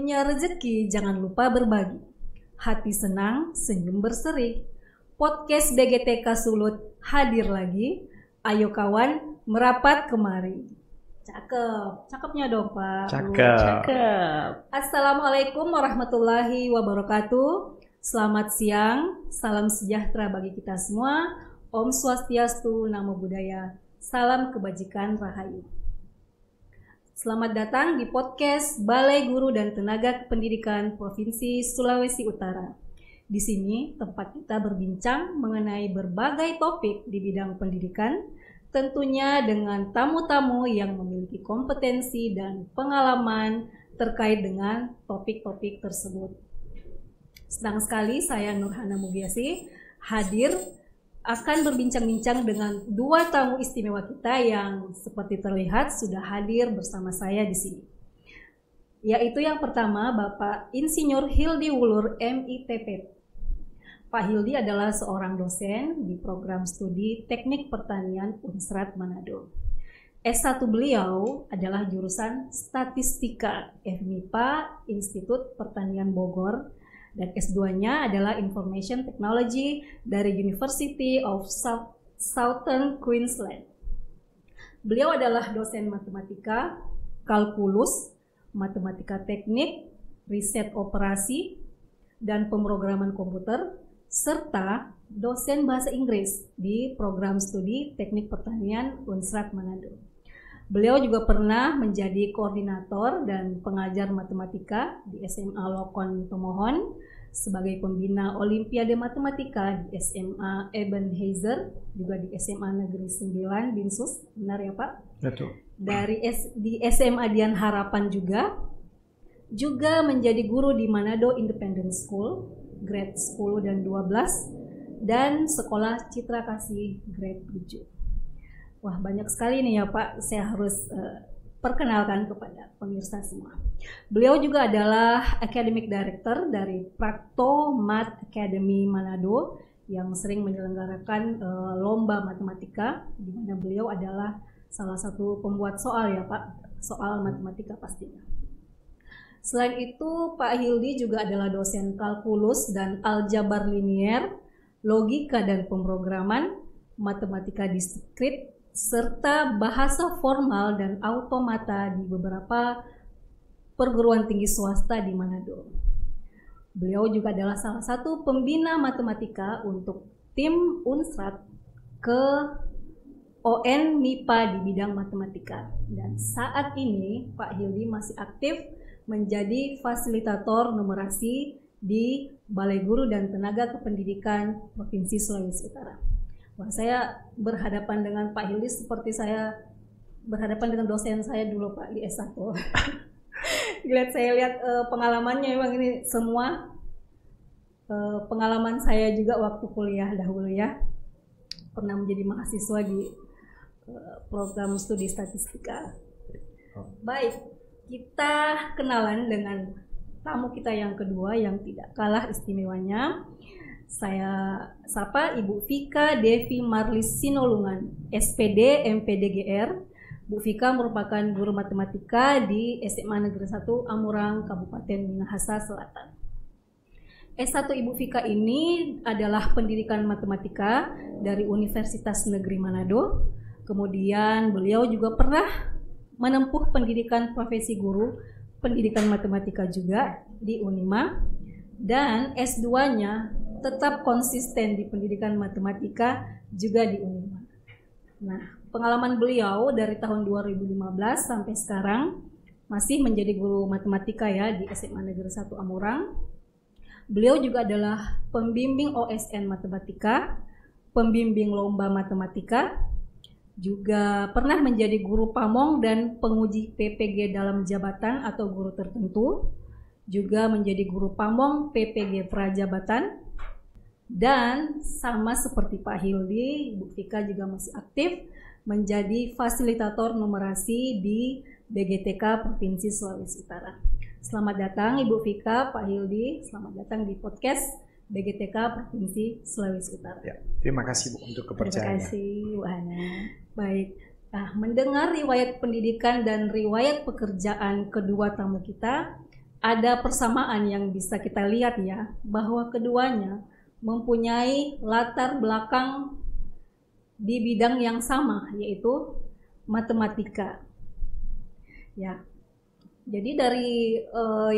Punya rezeki jangan lupa berbagi. Hati senang, senyum berseri. Podcast BGTK Sulut hadir lagi. Ayo kawan, merapat kemari. Cakepnya dong Pak. Cakep. Assalamualaikum warahmatullahi wabarakatuh. Selamat siang, salam sejahtera bagi kita semua. Om Swastiastu, Namo Buddhaya. Salam kebajikan rahayu. Selamat datang di podcast Balai Guru dan Tenaga Kependidikan Provinsi Sulawesi Utara. Di sini tempat kita berbincang mengenai berbagai topik di bidang pendidikan, tentunya dengan tamu-tamu yang memiliki kompetensi dan pengalaman terkait dengan topik-topik tersebut. Senang sekali saya Nurhana Mugiasi hadir akan berbincang-bincang dengan dua tamu istimewa kita yang seperti terlihat sudah hadir bersama saya di sini. Yaitu yang pertama Bapak Insinyur Hildi Wulur MITP. Pak Hildi adalah seorang dosen di program studi Teknik Pertanian Unsrat Manado. S1 beliau adalah jurusan Statistika FMIPA Institut Pertanian Bogor. Dan S2-nya adalah Information Technology dari University of Southern Queensland. Beliau adalah dosen matematika, kalkulus, matematika teknik, riset operasi, dan pemrograman komputer, serta dosen bahasa Inggris di program studi Teknik Pertanian Unsrat Manado. Beliau juga pernah menjadi koordinator dan pengajar matematika di SMA Lokon Tomohon, sebagai pembina Olimpiade Matematika di SMA Ebenezer, juga di SMA Negeri 9 Binsus, benar ya Pak? Betul. Di SMA Dian Harapan juga menjadi guru di Manado Independent School, grade 10 dan 12, dan Sekolah Citra Kasih grade 7. Wah, banyak sekali nih ya Pak, saya harus perkenalkan kepada pemirsa semua. Beliau juga adalah Academic Director dari Prakto Math Academy Manado yang sering menyelenggarakan lomba matematika, di mana beliau adalah salah satu pembuat soal ya Pak, soal matematika pastinya. Selain itu, Pak Hildi juga adalah dosen kalkulus dan aljabar linier, logika dan pemrograman, matematika diskrit, serta bahasa formal dan automata di beberapa perguruan tinggi swasta di Manado. Beliau juga adalah salah satu pembina matematika untuk tim Unsrat ke ON MIPA di bidang matematika. Dan saat ini Pak Hildi masih aktif menjadi fasilitator numerasi di Balai Guru dan Tenaga Kependidikan Provinsi Sulawesi Utara. Wah, saya berhadapan dengan Pak Hildi seperti saya berhadapan dengan dosen saya dulu Pak di S1. Saya lihat pengalamannya memang ini semua pengalaman saya juga waktu kuliah dahulu ya. Pernah menjadi mahasiswa di program studi statistika. Baik, kita kenalan dengan tamu kita yang kedua yang tidak kalah istimewanya. Saya sapa Ibu Vika Devi Marlis Sinolungan, SPD MPDGR. Bu Vika merupakan guru matematika di SMA Negeri 1 Amurang, Kabupaten Minahasa Selatan. S1 Ibu Vika ini adalah pendidikan matematika dari Universitas Negeri Manado. Kemudian beliau juga pernah menempuh pendidikan profesi guru, pendidikan matematika juga di Unima. Dan S2-nya tetap konsisten di pendidikan matematika juga di Unima. Nah, pengalaman beliau dari tahun 2015 sampai sekarang masih menjadi guru matematika ya di SMA Negeri 1 Amurang. Beliau juga adalah pembimbing OSN matematika, pembimbing lomba matematika, juga pernah menjadi guru pamong dan penguji PPG dalam jabatan atau guru tertentu, juga menjadi guru pamong PPG prajabatan. Dan sama seperti Pak Hildi, Bu Vika juga masih aktif menjadi fasilitator numerasi di BGTK Provinsi Sulawesi Utara. Selamat datang Ibu Vika, Pak Hildi, selamat datang di podcast BGTK Provinsi Sulawesi Utara. Ya, terima kasih Bu untuk kepercayaannya. Terima kasih Bu Hana. Baik, mendengar riwayat pendidikan dan riwayat pekerjaan kedua tamu kita, ada persamaan yang bisa kita lihat ya, bahwa keduanya mempunyai latar belakang di bidang yang sama, yaitu matematika. Ya. Jadi dari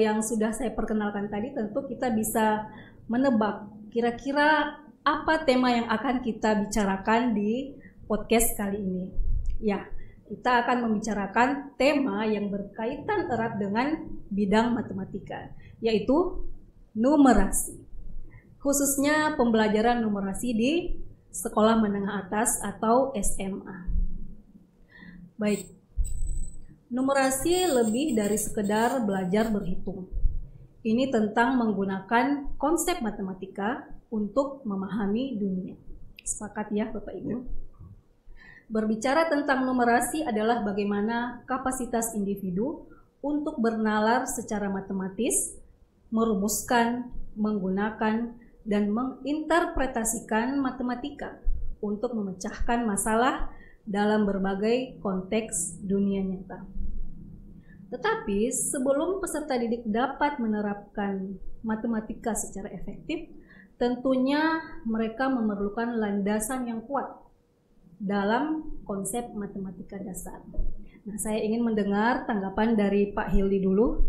yang sudah saya perkenalkan tadi, tentu kita bisa menebak kira-kira apa tema yang akan kita bicarakan di podcast kali ini. Ya, kita akan membicarakan tema yang berkaitan erat dengan bidang matematika, yaitu numerasi. Khususnya pembelajaran numerasi di sekolah menengah atas atau SMA. Baik, numerasi lebih dari sekedar belajar berhitung. Ini tentang menggunakan konsep matematika untuk memahami dunia. Sepakat ya Bapak Ibu? Berbicara tentang numerasi adalah bagaimana kapasitas individu untuk bernalar secara matematis, merumuskan, menggunakan, dan menginterpretasikan matematika untuk memecahkan masalah dalam berbagai konteks dunia nyata. Tetapi sebelum peserta didik dapat menerapkan matematika secara efektif, tentunya mereka memerlukan landasan yang kuat dalam konsep matematika dasar. Nah, saya ingin mendengar tanggapan dari Pak Hildi dulu.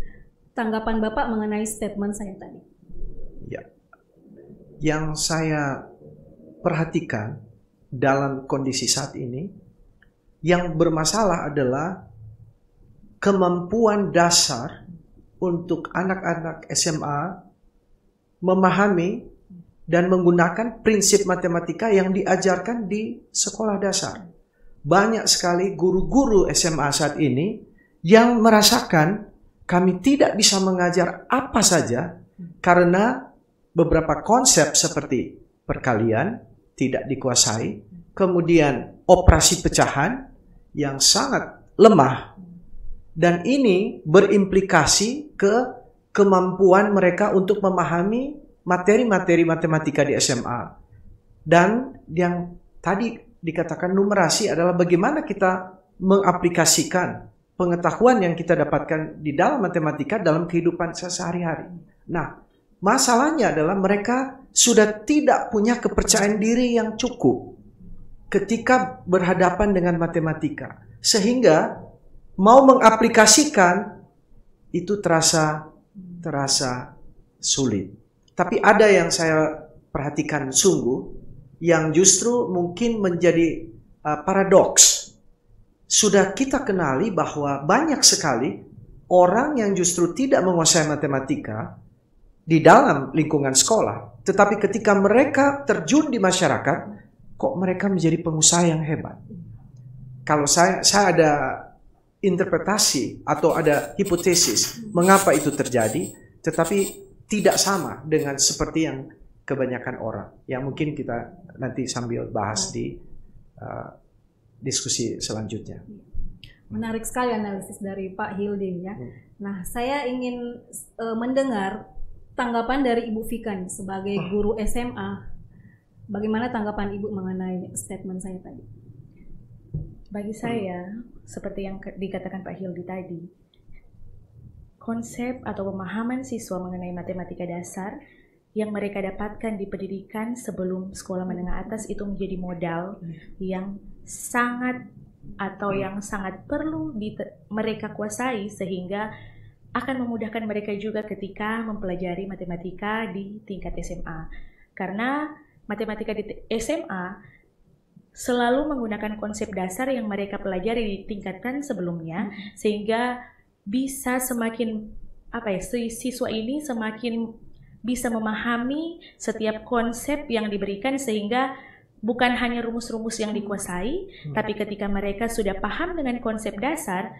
Tanggapan Bapak mengenai statement saya tadi. Ya. Yang saya perhatikan dalam kondisi saat ini, yang bermasalah adalah kemampuan dasar untuk anak-anak SMA memahami dan menggunakan prinsip matematika yang diajarkan di sekolah dasar. Banyak sekali guru-guru SMA saat ini yang merasakan kami tidak bisa mengajar apa saja karena beberapa konsep seperti perkalian tidak dikuasai, kemudian operasi pecahan yang sangat lemah, dan ini berimplikasi ke kemampuan mereka untuk memahami materi-materi matematika di SMA. Dan yang tadi dikatakan numerasi adalah bagaimana kita mengaplikasikan pengetahuan yang kita dapatkan di dalam matematika dalam kehidupan sehari-hari. Nah, masalahnya adalah mereka sudah tidak punya kepercayaan diri yang cukup ketika berhadapan dengan matematika. Sehingga mau mengaplikasikan itu terasa sulit. Tapi ada yang saya perhatikan sungguh yang justru mungkin menjadi paradoks. Sudah kita kenali bahwa banyak sekali orang yang justru tidak menguasai matematika di dalam lingkungan sekolah, tetapi ketika mereka terjun di masyarakat, kok mereka menjadi pengusaha yang hebat. Kalau saya ada interpretasi atau ada hipotesis mengapa itu terjadi, tetapi tidak sama dengan seperti yang kebanyakan orang, yang mungkin kita nanti sambil bahas di diskusi selanjutnya. Menarik sekali analisis dari Pak Hildi ya. Nah, saya ingin mendengar tanggapan dari Ibu Vika nih, sebagai guru SMA. Bagaimana tanggapan Ibu mengenai statement saya tadi? Bagi saya, seperti yang dikatakan Pak Hildi tadi, konsep atau pemahaman siswa mengenai matematika dasar yang mereka dapatkan di pendidikan sebelum sekolah menengah atas itu menjadi modal yang sangat perlu mereka kuasai, sehingga akan memudahkan mereka juga ketika mempelajari matematika di tingkat SMA. Karena matematika di SMA selalu menggunakan konsep dasar yang mereka pelajari di tingkatan sebelumnya, sehingga bisa semakin siswa ini semakin bisa memahami setiap konsep yang diberikan, sehingga bukan hanya rumus-rumus yang dikuasai, tapi ketika mereka sudah paham dengan konsep dasar,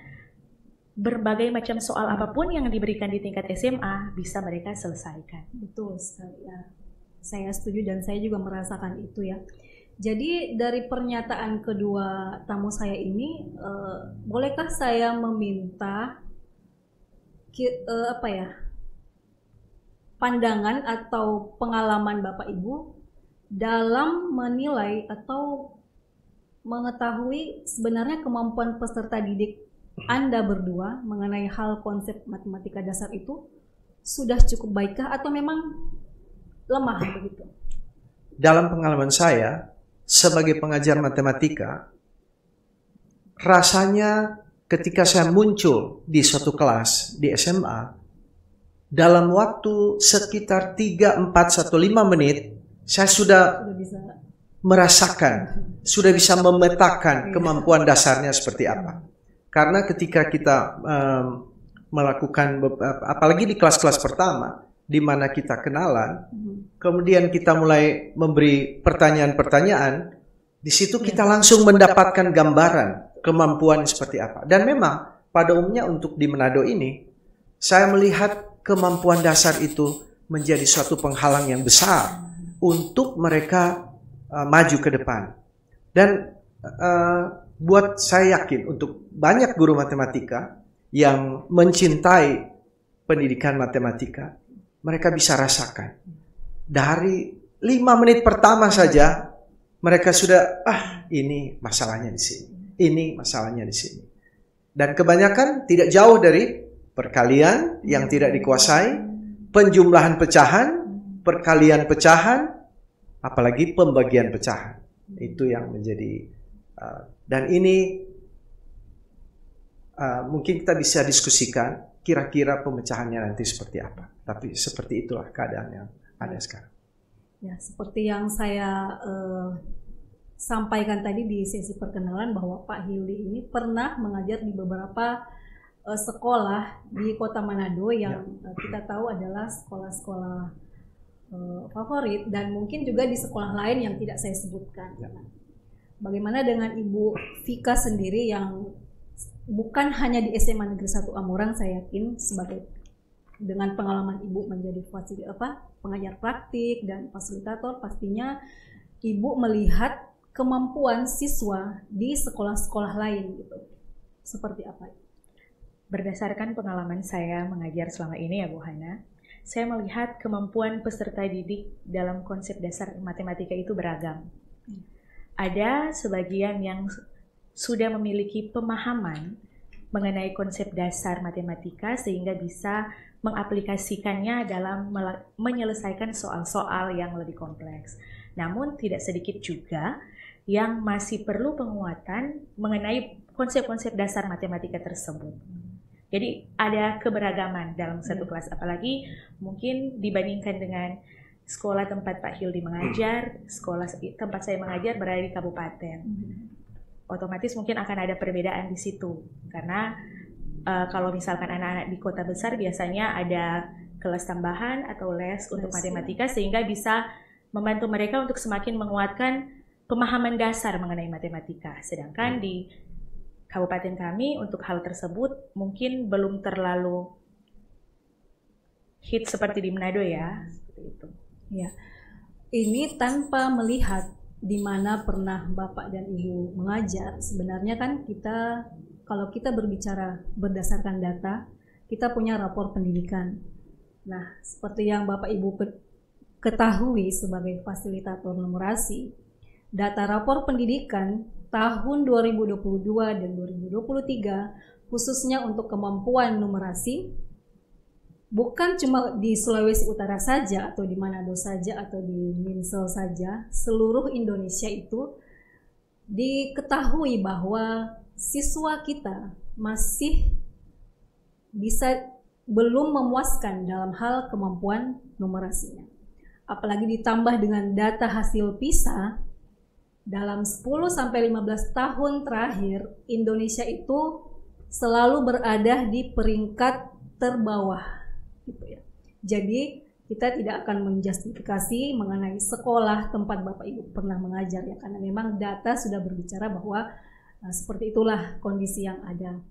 berbagai macam soal apapun yang diberikan di tingkat SMA bisa mereka selesaikan. Betul sekali ya. Saya setuju dan saya juga merasakan itu ya. Jadi dari pernyataan kedua tamu saya ini, bolehkah saya meminta pandangan atau pengalaman Bapak Ibu dalam menilai atau mengetahui sebenarnya kemampuan peserta didik Anda berdua mengenai hal konsep matematika dasar itu sudah cukup baikkah atau memang lemah begitu? Dalam pengalaman saya sebagai pengajar matematika, rasanya ketika saya muncul di suatu kelas di SMA, dalam waktu sekitar 3, 4, 1, 5 menit, saya sudah bisa merasakan, sudah bisa memetakan kemampuan dasarnya seperti apa. Karena ketika kita melakukan, apalagi di kelas-kelas pertama, di mana kita kenalan, kemudian kita mulai memberi pertanyaan-pertanyaan, di situ kita langsung mendapatkan gambaran kemampuan seperti apa. Dan memang pada umumnya untuk di Manado ini, saya melihat kemampuan dasar itu menjadi suatu penghalang yang besar untuk mereka maju ke depan. Dan buat saya yakin untuk banyak guru matematika yang mencintai pendidikan matematika, mereka bisa rasakan dari 5 menit pertama saja mereka sudah ini masalahnya di sini, ini masalahnya di sini. Dan kebanyakan tidak jauh dari perkalian yang tidak dikuasai, penjumlahan pecahan, perkalian pecahan, apalagi pembagian pecahan. Itu yang menjadi dan ini mungkin kita bisa diskusikan kira-kira pemecahannya nanti seperti apa. Tapi seperti itulah keadaan yang ada sekarang. Ya, seperti yang saya sampaikan tadi di sesi perkenalan bahwa Pak Hildi ini pernah mengajar di beberapa sekolah di Kota Manado yang kita tahu adalah sekolah-sekolah favorit, dan mungkin juga di sekolah lain yang tidak saya sebutkan. Bagaimana dengan Ibu Vika sendiri yang bukan hanya di SMA Negeri 1 Amurang, saya yakin sebagai dengan pengalaman Ibu menjadi pengajar praktik dan fasilitator, pastinya Ibu melihat kemampuan siswa di sekolah-sekolah lain gitu. Seperti apa? Berdasarkan pengalaman saya mengajar selama ini ya Bu Hana, saya melihat kemampuan peserta didik dalam konsep dasar matematika itu beragam. Ada sebagian yang sudah memiliki pemahaman mengenai konsep dasar matematika sehingga bisa mengaplikasikannya dalam menyelesaikan soal-soal yang lebih kompleks. Namun tidak sedikit juga yang masih perlu penguatan mengenai konsep-konsep dasar matematika tersebut. Jadi ada keberagaman dalam satu kelas, apalagi mungkin dibandingkan dengan sekolah tempat Pak Hildi mengajar, sekolah tempat saya mengajar berada di kabupaten. Otomatis mungkin akan ada perbedaan di situ, karena kalau misalkan anak-anak di kota besar biasanya ada kelas tambahan atau les untuk matematika sehingga bisa membantu mereka untuk semakin menguatkan pemahaman dasar mengenai matematika. Sedangkan di kabupaten kami untuk hal tersebut mungkin belum terlalu hit seperti di Manado ya, seperti itu. Ya, ini tanpa melihat di mana pernah Bapak dan Ibu mengajar. Sebenarnya kan kita, kalau kita berbicara berdasarkan data, kita punya rapor pendidikan. Nah, seperti yang Bapak Ibu ketahui sebagai fasilitator numerasi, data rapor pendidikan tahun 2022 dan 2023 khususnya untuk kemampuan numerasi, bukan cuma di Sulawesi Utara saja atau di Manado saja atau di Minsel saja, seluruh Indonesia itu diketahui bahwa siswa kita masih belum memuaskan dalam hal kemampuan numerasinya. Apalagi ditambah dengan data hasil PISA, dalam 10-15 tahun terakhir Indonesia itu selalu berada di peringkat terbawah gitu ya. Jadi kita tidak akan menjustifikasi mengenai sekolah tempat Bapak Ibu pernah mengajar ya, karena memang data sudah berbicara bahwa seperti itulah kondisi yang ada.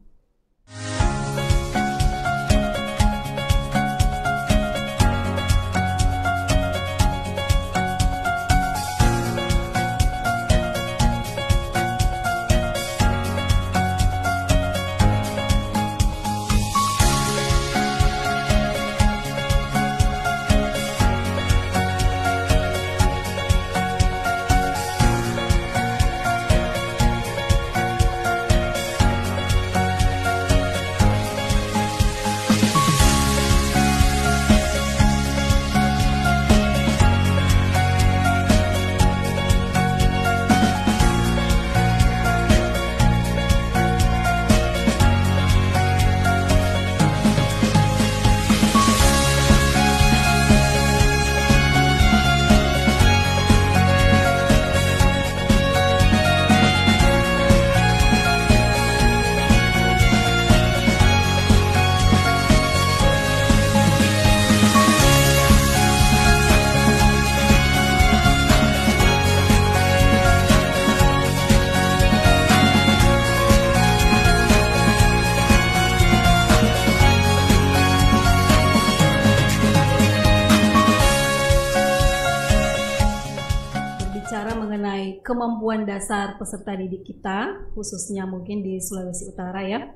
berbicara mengenai kemampuan dasar peserta didik kita, khususnya mungkin di Sulawesi Utara ya,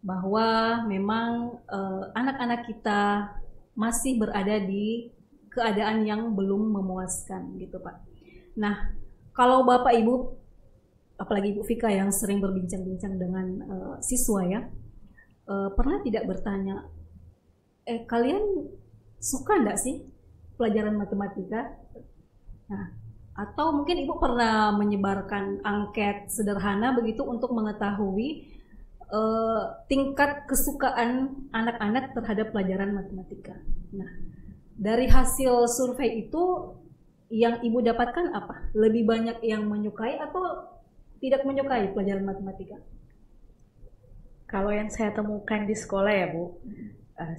bahwa memang anak-anak kita masih berada di keadaan yang belum memuaskan gitu Pak. Nah, kalau Bapak Ibu, apalagi Ibu Vika yang sering berbincang-bincang dengan siswa ya, pernah tidak bertanya, kalian suka enggak sih pelajaran matematika? Nah, atau mungkin Ibu pernah menyebarkan angket sederhana begitu untuk mengetahui tingkat kesukaan anak-anak terhadap pelajaran matematika. Nah, dari hasil survei itu yang Ibu dapatkan apa? Lebih banyak yang menyukai atau tidak menyukai pelajaran matematika? Kalau yang saya temukan di sekolah ya Bu,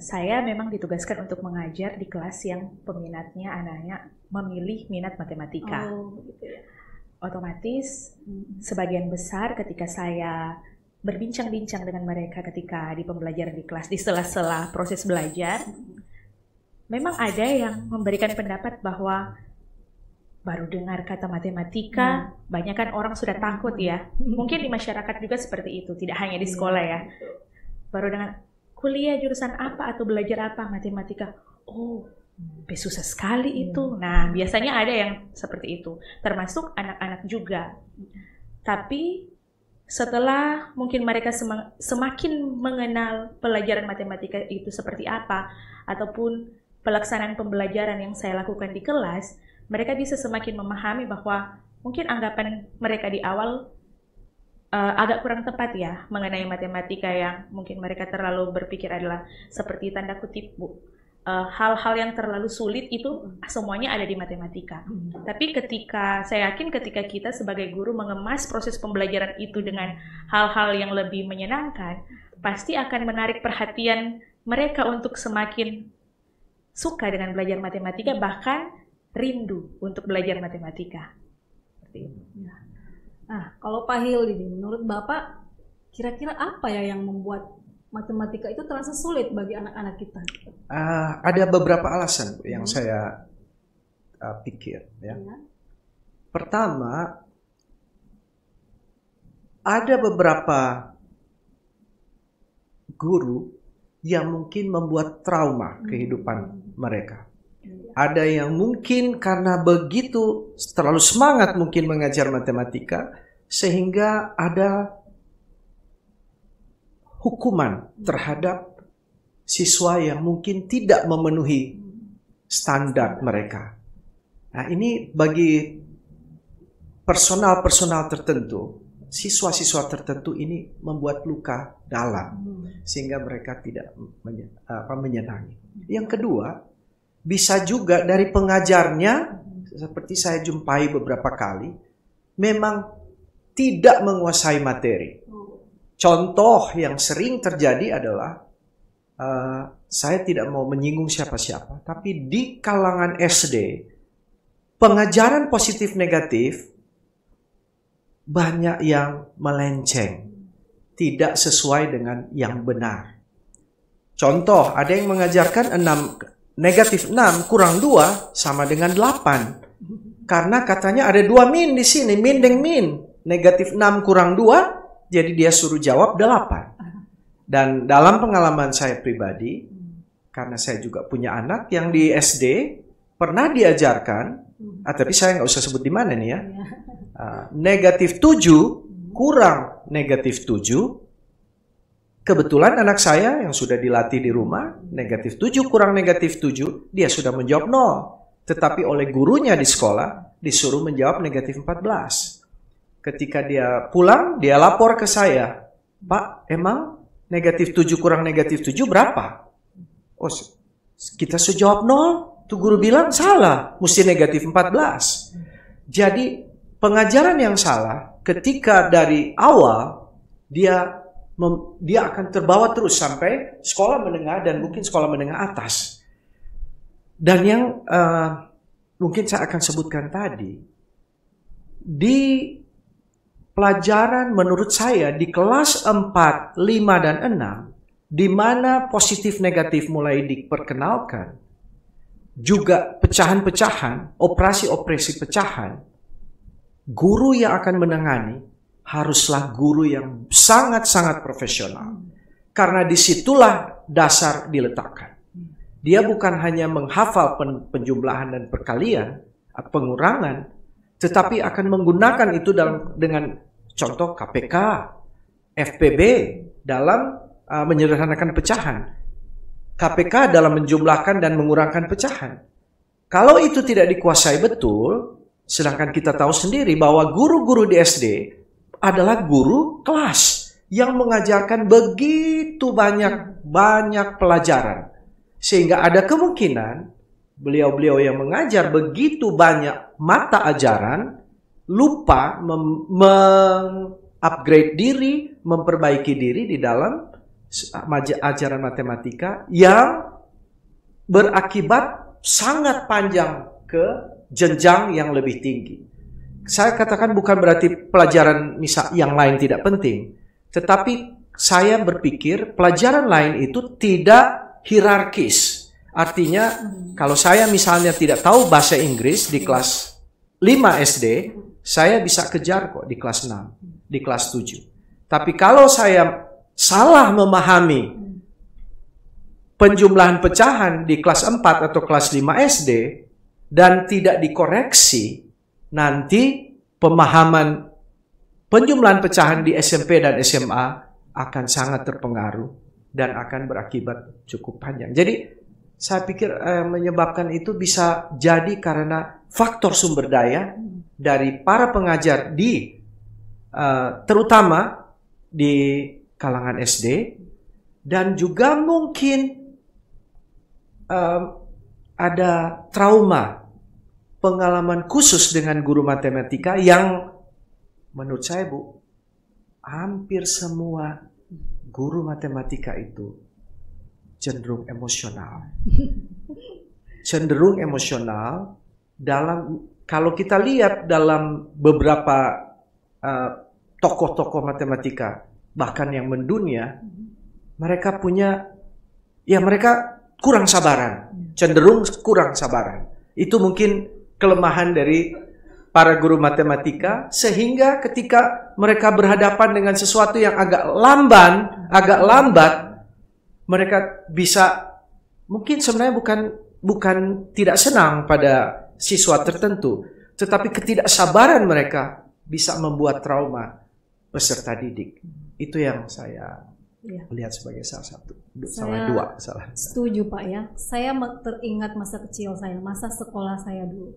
saya memang ditugaskan untuk mengajar di kelas yang peminatnya anaknya memilih minat matematika. Gitu ya. Otomatis sebagian besar ketika saya berbincang-bincang dengan mereka ketika di pembelajaran di kelas, di sela-sela proses belajar, memang ada yang memberikan pendapat bahwa baru dengar kata matematika, banyak kan orang sudah takut ya. Mungkin di masyarakat juga seperti itu, tidak hanya di sekolah ya. Baru dengan kuliah jurusan apa atau belajar apa matematika, oh susah sekali itu. Nah, biasanya ada yang seperti itu, termasuk anak-anak juga. Tapi setelah mungkin mereka semakin mengenal pelajaran matematika itu seperti apa, ataupun pelaksanaan pembelajaran yang saya lakukan di kelas, mereka bisa semakin memahami bahwa mungkin anggapan mereka di awal agak kurang tepat ya mengenai matematika, yang mungkin mereka terlalu berpikir adalah seperti tanda kutip Bu, hal-hal yang terlalu sulit itu semuanya ada di matematika. Tapi saya yakin ketika kita sebagai guru mengemas proses pembelajaran itu dengan hal-hal yang lebih menyenangkan, pasti akan menarik perhatian mereka untuk semakin suka dengan belajar matematika, bahkan rindu untuk belajar matematika. Seperti itu. Nah, kalau Pak Hil ini, menurut Bapak, kira-kira apa ya yang membuat matematika itu terasa sulit bagi anak-anak kita? Ada beberapa alasan yang saya pikir. Ya. Pertama, ada beberapa guru yang mungkin membuat trauma kehidupan mereka. Ada yang mungkin karena begitu terlalu semangat mungkin mengajar matematika, sehingga ada hukuman terhadap siswa yang mungkin tidak memenuhi standar mereka. Nah, ini bagi personal tertentu, siswa-siswa tertentu ini membuat luka dalam, sehingga mereka tidak menyenangi. Yang kedua, bisa juga dari pengajarnya, seperti saya jumpai beberapa kali, memang tidak menguasai materi. Contoh yang sering terjadi adalah, saya tidak mau menyinggung siapa-siapa, tapi di kalangan SD, pengajaran positif negatif banyak yang melenceng, tidak sesuai dengan yang benar. Contoh, ada yang mengajarkan negatif 6 kurang 2 sama dengan 8. Karena katanya ada 2 min di sini, min dan min. Negatif 6 kurang 2, jadi dia suruh jawab 8. Dan dalam pengalaman saya pribadi, karena saya juga punya anak yang di SD, pernah diajarkan, tapi saya nggak usah sebut di mana nih ya, negatif 7 kurang negatif 7, kebetulan anak saya yang sudah dilatih di rumah, negatif 7 kurang negatif 7, dia sudah menjawab 0. Tetapi oleh gurunya di sekolah, disuruh menjawab negatif 14. Ketika dia pulang, dia lapor ke saya, Pak, emang negatif 7 kurang negatif 7 berapa? Oh, kita sudah jawab 0. Tuh guru bilang salah, mesti negatif 14. Jadi pengajaran yang salah ketika dari awal dia akan terbawa terus sampai sekolah menengah dan mungkin sekolah menengah atas. Dan yang mungkin saya akan sebutkan tadi, di pelajaran menurut saya di kelas 4, 5, dan 6, di mana positif negatif mulai diperkenalkan, juga pecahan-pecahan, operasi-operasi pecahan, guru yang akan menangani haruslah guru yang sangat-sangat profesional. Karena disitulah dasar diletakkan. Dia bukan hanya menghafal penjumlahan dan perkalian, pengurangan, tetapi akan menggunakan itu dengan contoh KPK, FPB dalam menyederhanakan pecahan, KPK dalam menjumlahkan dan mengurangkan pecahan. Kalau itu tidak dikuasai betul, sedangkan kita tahu sendiri bahwa guru-guru di SD adalah guru kelas yang mengajarkan begitu banyak pelajaran. Sehingga ada kemungkinan beliau-beliau yang mengajar begitu banyak mata ajaran lupa mengupgrade diri, memperbaiki diri di dalam ajaran matematika yang berakibat sangat panjang ke jenjang yang lebih tinggi. Saya katakan bukan berarti pelajaran misal yang lain tidak penting, tetapi saya berpikir pelajaran lain itu tidak hierarkis. Artinya kalau saya misalnya tidak tahu bahasa Inggris di kelas 5 SD, saya bisa kejar kok di kelas 6, di kelas 7. Tapi kalau saya salah memahami penjumlahan pecahan di kelas 4 atau kelas 5 SD dan tidak dikoreksi, nanti pemahaman penjumlahan pecahan di SMP dan SMA akan sangat terpengaruh dan akan berakibat cukup panjang. Jadi saya pikir menyebabkan itu bisa jadi karena faktor sumber daya dari para pengajar di terutama di kalangan SD, dan juga mungkin ada trauma pengalaman khusus dengan guru matematika yang menurut saya hampir semua guru matematika itu cenderung emosional. Cenderung emosional dalam, kalau kita lihat dalam beberapa tokoh-tokoh matematika bahkan yang mendunia, mereka mereka kurang sabaran, cenderung kurang sabaran. Itu mungkin kelemahan dari para guru matematika, sehingga ketika mereka berhadapan dengan sesuatu yang agak lambat, mereka bisa mungkin sebenarnya bukan tidak senang pada siswa tertentu, tetapi ketidaksabaran mereka bisa membuat trauma peserta didik. Itu yang saya lihat sebagai salah dua. Setuju Pak ya. Saya teringat masa kecil saya, masa sekolah saya dulu.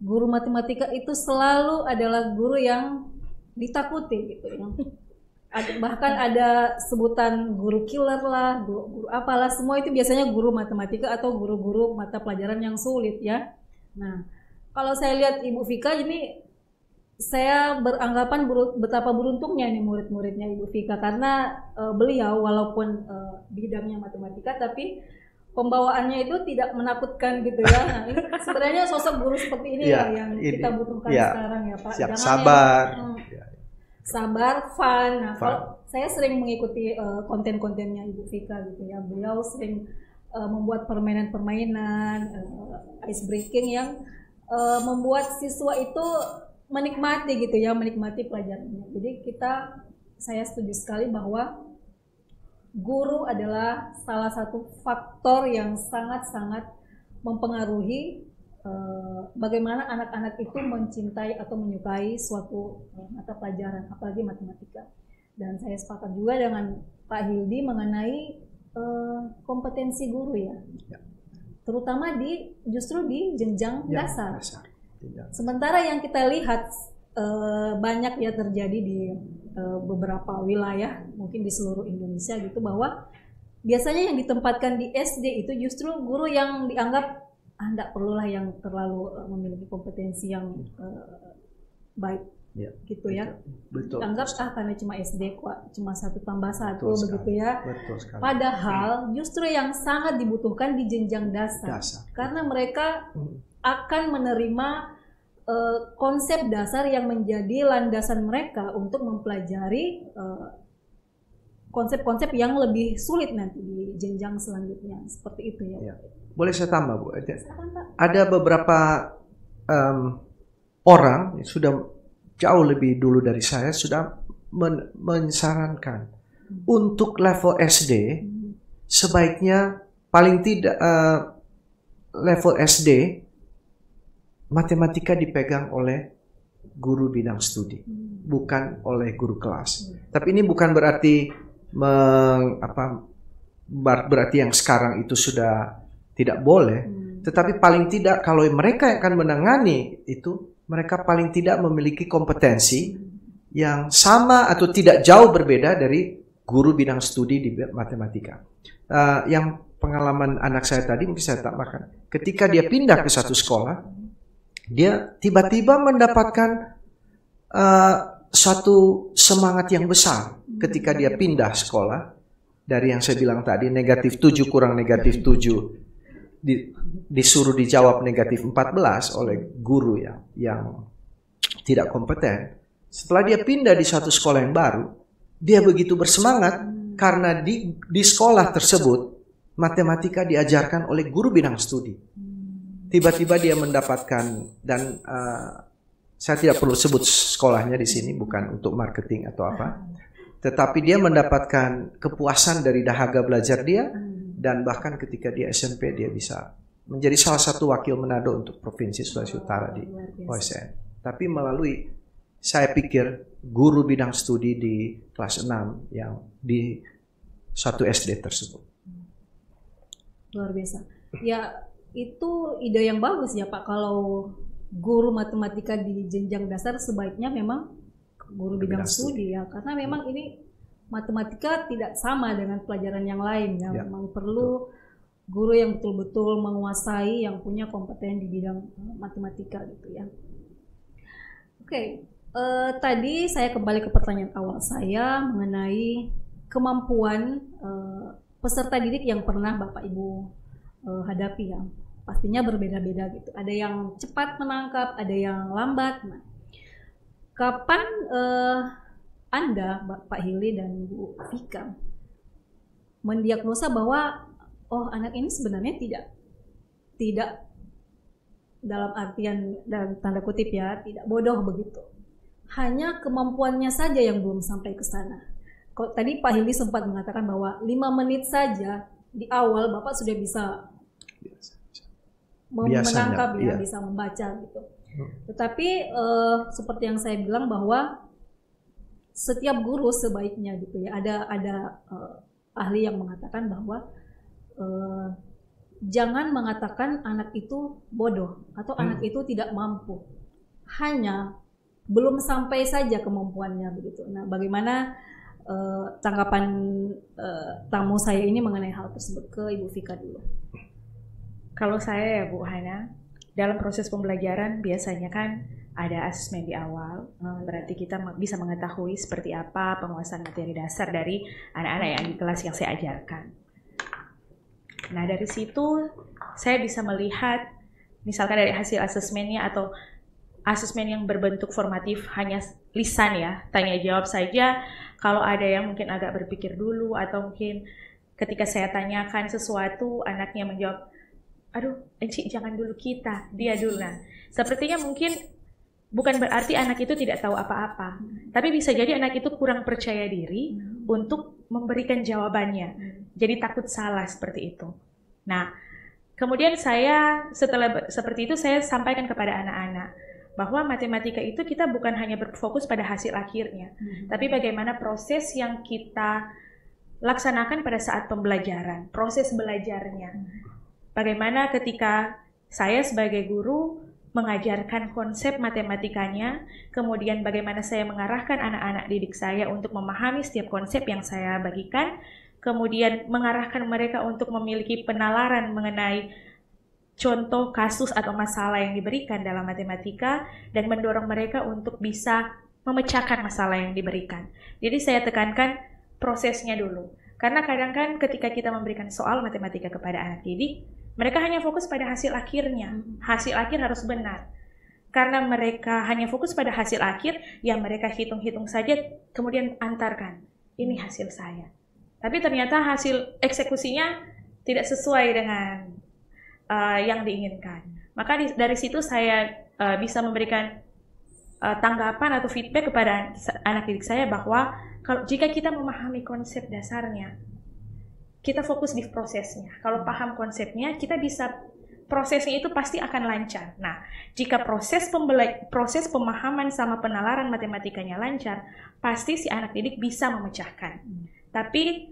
Guru matematika itu selalu adalah guru yang ditakuti gitu ya. Bahkan ada sebutan guru killer lah, guru apalah, semua itu biasanya guru matematika atau guru-guru mata pelajaran yang sulit ya. Nah, kalau saya lihat Ibu Vika ini, saya beranggapan betapa beruntungnya nih murid-muridnya Ibu Vika, karena beliau walaupun bidangnya matematika tapi pembawaannya itu tidak menakutkan gitu ya. Nah, ini sebenarnya sosok guru seperti ini ya, yang kita butuhkan sekarang ya Pak. Jangan sabar. Sabar, fun. Nah, kalau saya sering mengikuti konten-kontennya Ibu Vika gitu ya. Beliau sering membuat permainan-permainan, ice breaking yang membuat siswa itu menikmati gitu ya, menikmati pelajarannya. Jadi saya setuju sekali bahwa guru adalah salah satu faktor yang sangat-sangat mempengaruhi bagaimana anak-anak itu mencintai atau menyukai suatu mata pelajaran, apalagi matematika. Dan saya sepakat juga dengan Pak Hildi mengenai kompetensi guru ya, terutama justru di jenjang dasar. Sementara yang kita lihat banyak ya terjadi di beberapa wilayah, mungkin di seluruh Indonesia gitu, bahwa biasanya yang ditempatkan di SD itu justru guru yang dianggap tidak perlulah yang terlalu memiliki kompetensi yang baik gitu ya. Betul. Dianggap karena cuma SD kok, cuma 1+1 begitu ya. Betul sekali. Padahal justru yang sangat dibutuhkan di jenjang dasar. Karena mereka akan menerima konsep dasar yang menjadi landasan mereka untuk mempelajari konsep-konsep yang lebih sulit nanti di jenjang selanjutnya, seperti itu ya. Boleh saya tambah Bu? Ada beberapa orang sudah jauh lebih dulu dari saya sudah mensarankan untuk level SD sebaiknya paling tidak level SD matematika dipegang oleh guru bidang studi, bukan oleh guru kelas. Tapi ini bukan berarti berarti yang sekarang itu sudah tidak boleh. Tetapi paling tidak kalau mereka yang akan menangani itu, mereka paling tidak memiliki kompetensi yang sama atau tidak jauh berbeda dari guru bidang studi di matematika. Yang pengalaman anak saya tadi mungkin saya tambahkan. Ketika dia pindah ke satu sekolah, dia tiba-tiba mendapatkan satu semangat yang besar ketika dia pindah sekolah. Dari yang saya bilang tadi, negatif 7 kurang negatif 7 disuruh dijawab negatif 14 oleh guru yang tidak kompeten. Setelah dia pindah di satu sekolah yang baru, dia begitu bersemangat karena di sekolah tersebut matematika diajarkan oleh guru bidang studi. Tiba-tiba dia mendapatkan, dan saya tidak perlu sebut sekolahnya di sini, bukan untuk marketing atau apa, tetapi dia mendapatkan kepuasan dari dahaga belajar dia, dan bahkan ketika dia SMP dia bisa menjadi salah satu wakil Manado untuk Provinsi Sulawesi Utara di OSN. Tapi melalui, saya pikir, guru bidang studi di kelas 6 yang di satu SD tersebut. Luar biasa. Ya, itu ide yang bagus ya Pak. Kalau guru matematika di jenjang dasar sebaiknya memang guru bidang studi ya. Karena memang ini matematika tidak sama dengan pelajaran yang lain ya. Memang perlu guru yang betul-betul menguasai, yang punya kompeten di bidang matematika gitu ya. Oke, tadi saya kembali ke pertanyaan awal saya mengenai kemampuan peserta didik yang pernah Bapak Ibu hadapi ya. Pastinya berbeda-beda gitu. Ada yang cepat menangkap, ada yang lambat. Nah, kapan Anda, Pak Hili dan Bu Vika, mendiagnosa bahwa anak ini sebenarnya tidak dalam artian dan tanda kutip ya, tidak bodoh begitu. Hanya kemampuannya saja yang belum sampai ke sana. Kalau tadi Pak Hili sempat mengatakan bahwa 5 menit saja di awal Bapak sudah bisa menangkap ya, bisa membaca gitu. Tetapi seperti yang saya bilang bahwa setiap guru sebaiknya gitu ya, ada ahli yang mengatakan bahwa jangan mengatakan anak itu bodoh atau anak itu tidak mampu, hanya belum sampai saja kemampuannya begitu. Nah, bagaimana tanggapan tamu saya ini mengenai hal tersebut? Ke Ibu Vika dulu. Kalau saya ya Bu Hana, dalam proses pembelajaran biasanya kan ada asesmen di awal, berarti kita bisa mengetahui seperti apa penguasaan materi dasar dari anak-anak yang di kelas yang saya ajarkan. Nah, dari situ saya bisa melihat, misalkan dari hasil asesmennya atau asesmen yang berbentuk formatif hanya lisan ya, tanya jawab saja. Kalau ada yang mungkin agak berpikir dulu, atau mungkin ketika saya tanyakan sesuatu anaknya menjawab, aduh Encik jangan dulu kita, dia dulu. Nah, sepertinya mungkin bukan berarti anak itu tidak tahu apa-apa, tapi bisa jadi anak itu kurang percaya diri untuk memberikan jawabannya, jadi takut salah seperti itu. Nah, kemudian saya setelah seperti itu saya sampaikan kepada anak-anak bahwa matematika itu kita bukan hanya berfokus pada hasil akhirnya, tapi bagaimana proses yang kita laksanakan pada saat pembelajaran, proses belajarnya. Bagaimana ketika saya sebagai guru mengajarkan konsep matematikanya, kemudian bagaimana saya mengarahkan anak-anak didik saya untuk memahami setiap konsep yang saya bagikan, kemudian mengarahkan mereka untuk memiliki penalaran mengenai contoh kasus atau masalah yang diberikan dalam matematika, dan mendorong mereka untuk bisa memecahkan masalah yang diberikan. Jadi saya tekankan prosesnya dulu. Karena kadang kan ketika kita memberikan soal matematika kepada anak didik, mereka hanya fokus pada hasil akhirnya. Hasil akhir harus benar. Karena mereka hanya fokus pada hasil akhir, yang mereka hitung-hitung saja, kemudian antarkan. Ini hasil saya. Tapi ternyata hasil eksekusinya tidak sesuai dengan yang diinginkan. Maka dari situ saya bisa memberikan tanggapan atau feedback kepada anak didik saya bahwa kalau jika kita memahami konsep dasarnya, kita fokus di prosesnya. Kalau paham konsepnya, kita bisa prosesnya itu pasti akan lancar. Nah, jika proses pemahaman sama penalaran matematikanya lancar, pasti si anak didik bisa memecahkan. Tapi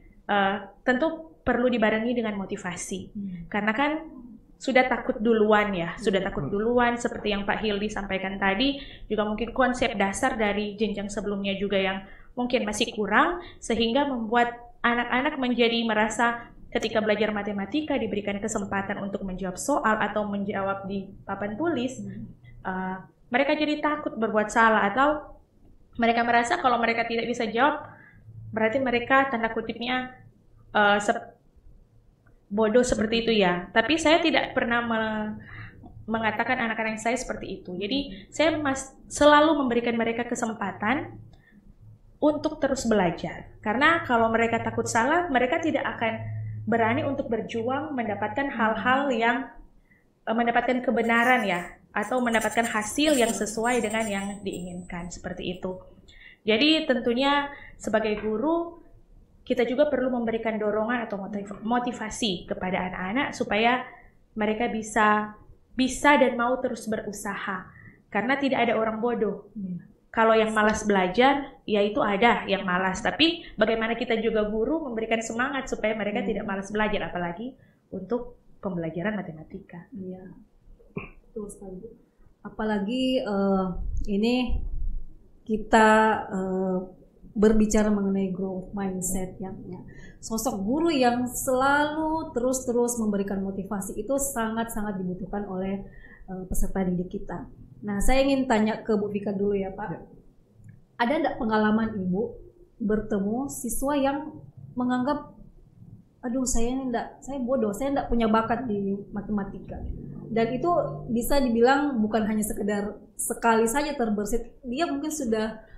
tentu perlu dibarengi dengan motivasi. Karena kan sudah takut duluan ya, sudah takut duluan seperti yang Pak Hildi sampaikan tadi, juga mungkin konsep dasar dari jenjang sebelumnya juga yang mungkin masih kurang, sehingga membuat anak-anak menjadi merasa ketika belajar matematika diberikan kesempatan untuk menjawab soal atau menjawab di papan tulis, mereka jadi takut berbuat salah, atau mereka merasa kalau mereka tidak bisa jawab, berarti mereka tanda kutipnya bodoh seperti itu ya. Tapi saya tidak pernah mengatakan anak-anak saya seperti itu. Jadi saya selalu memberikan mereka kesempatan untuk terus belajar. Karena kalau mereka takut salah, mereka tidak akan berani untuk berjuang mendapatkan hal-hal yang mendapatkan kebenaran ya, atau mendapatkan hasil yang sesuai dengan yang diinginkan, seperti itu. Jadi tentunya sebagai guru kita juga perlu memberikan dorongan atau motivasi kepada anak-anak supaya mereka bisa dan mau terus berusaha, karena tidak ada orang bodoh. Kalau yang malas belajar, ya itu ada yang malas. Tapi bagaimana kita juga guru memberikan semangat supaya mereka tidak malas belajar, apalagi untuk pembelajaran matematika. Iya, betul sekali. Apalagi ini kita berbicara mengenai growth mindset ya. Sosok guru yang selalu terus memberikan motivasi itu sangat-sangat dibutuhkan oleh peserta didik kita. Nah, saya ingin tanya ke Bu Vika dulu ya, Pak. Ya. Ada enggak pengalaman Ibu bertemu siswa yang menganggap, aduh saya bodoh, saya enggak punya bakat di matematika. Dan itu bisa dibilang bukan hanya sekedar sekali saja terbersit, dia mungkin sudah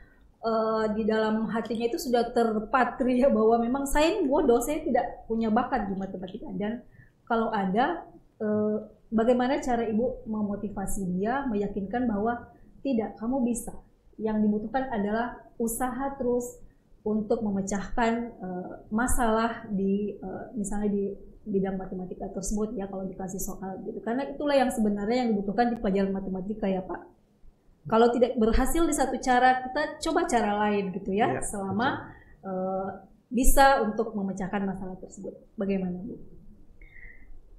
di dalam hatinya itu sudah terpatri ya bahwa memang saya ini bodoh, saya tidak punya bakat di matematika. Dan kalau ada, bagaimana cara Ibu memotivasi dia, meyakinkan bahwa tidak, kamu bisa. Yang dibutuhkan adalah usaha terus untuk memecahkan masalah di misalnya di bidang matematika tersebut ya, kalau dikasih soal gitu. Karena itulah yang sebenarnya yang dibutuhkan di pelajaran matematika ya Pak. Kalau tidak berhasil di satu cara, kita coba cara lain gitu ya, selama bisa untuk memecahkan masalah tersebut. Bagaimana Bu?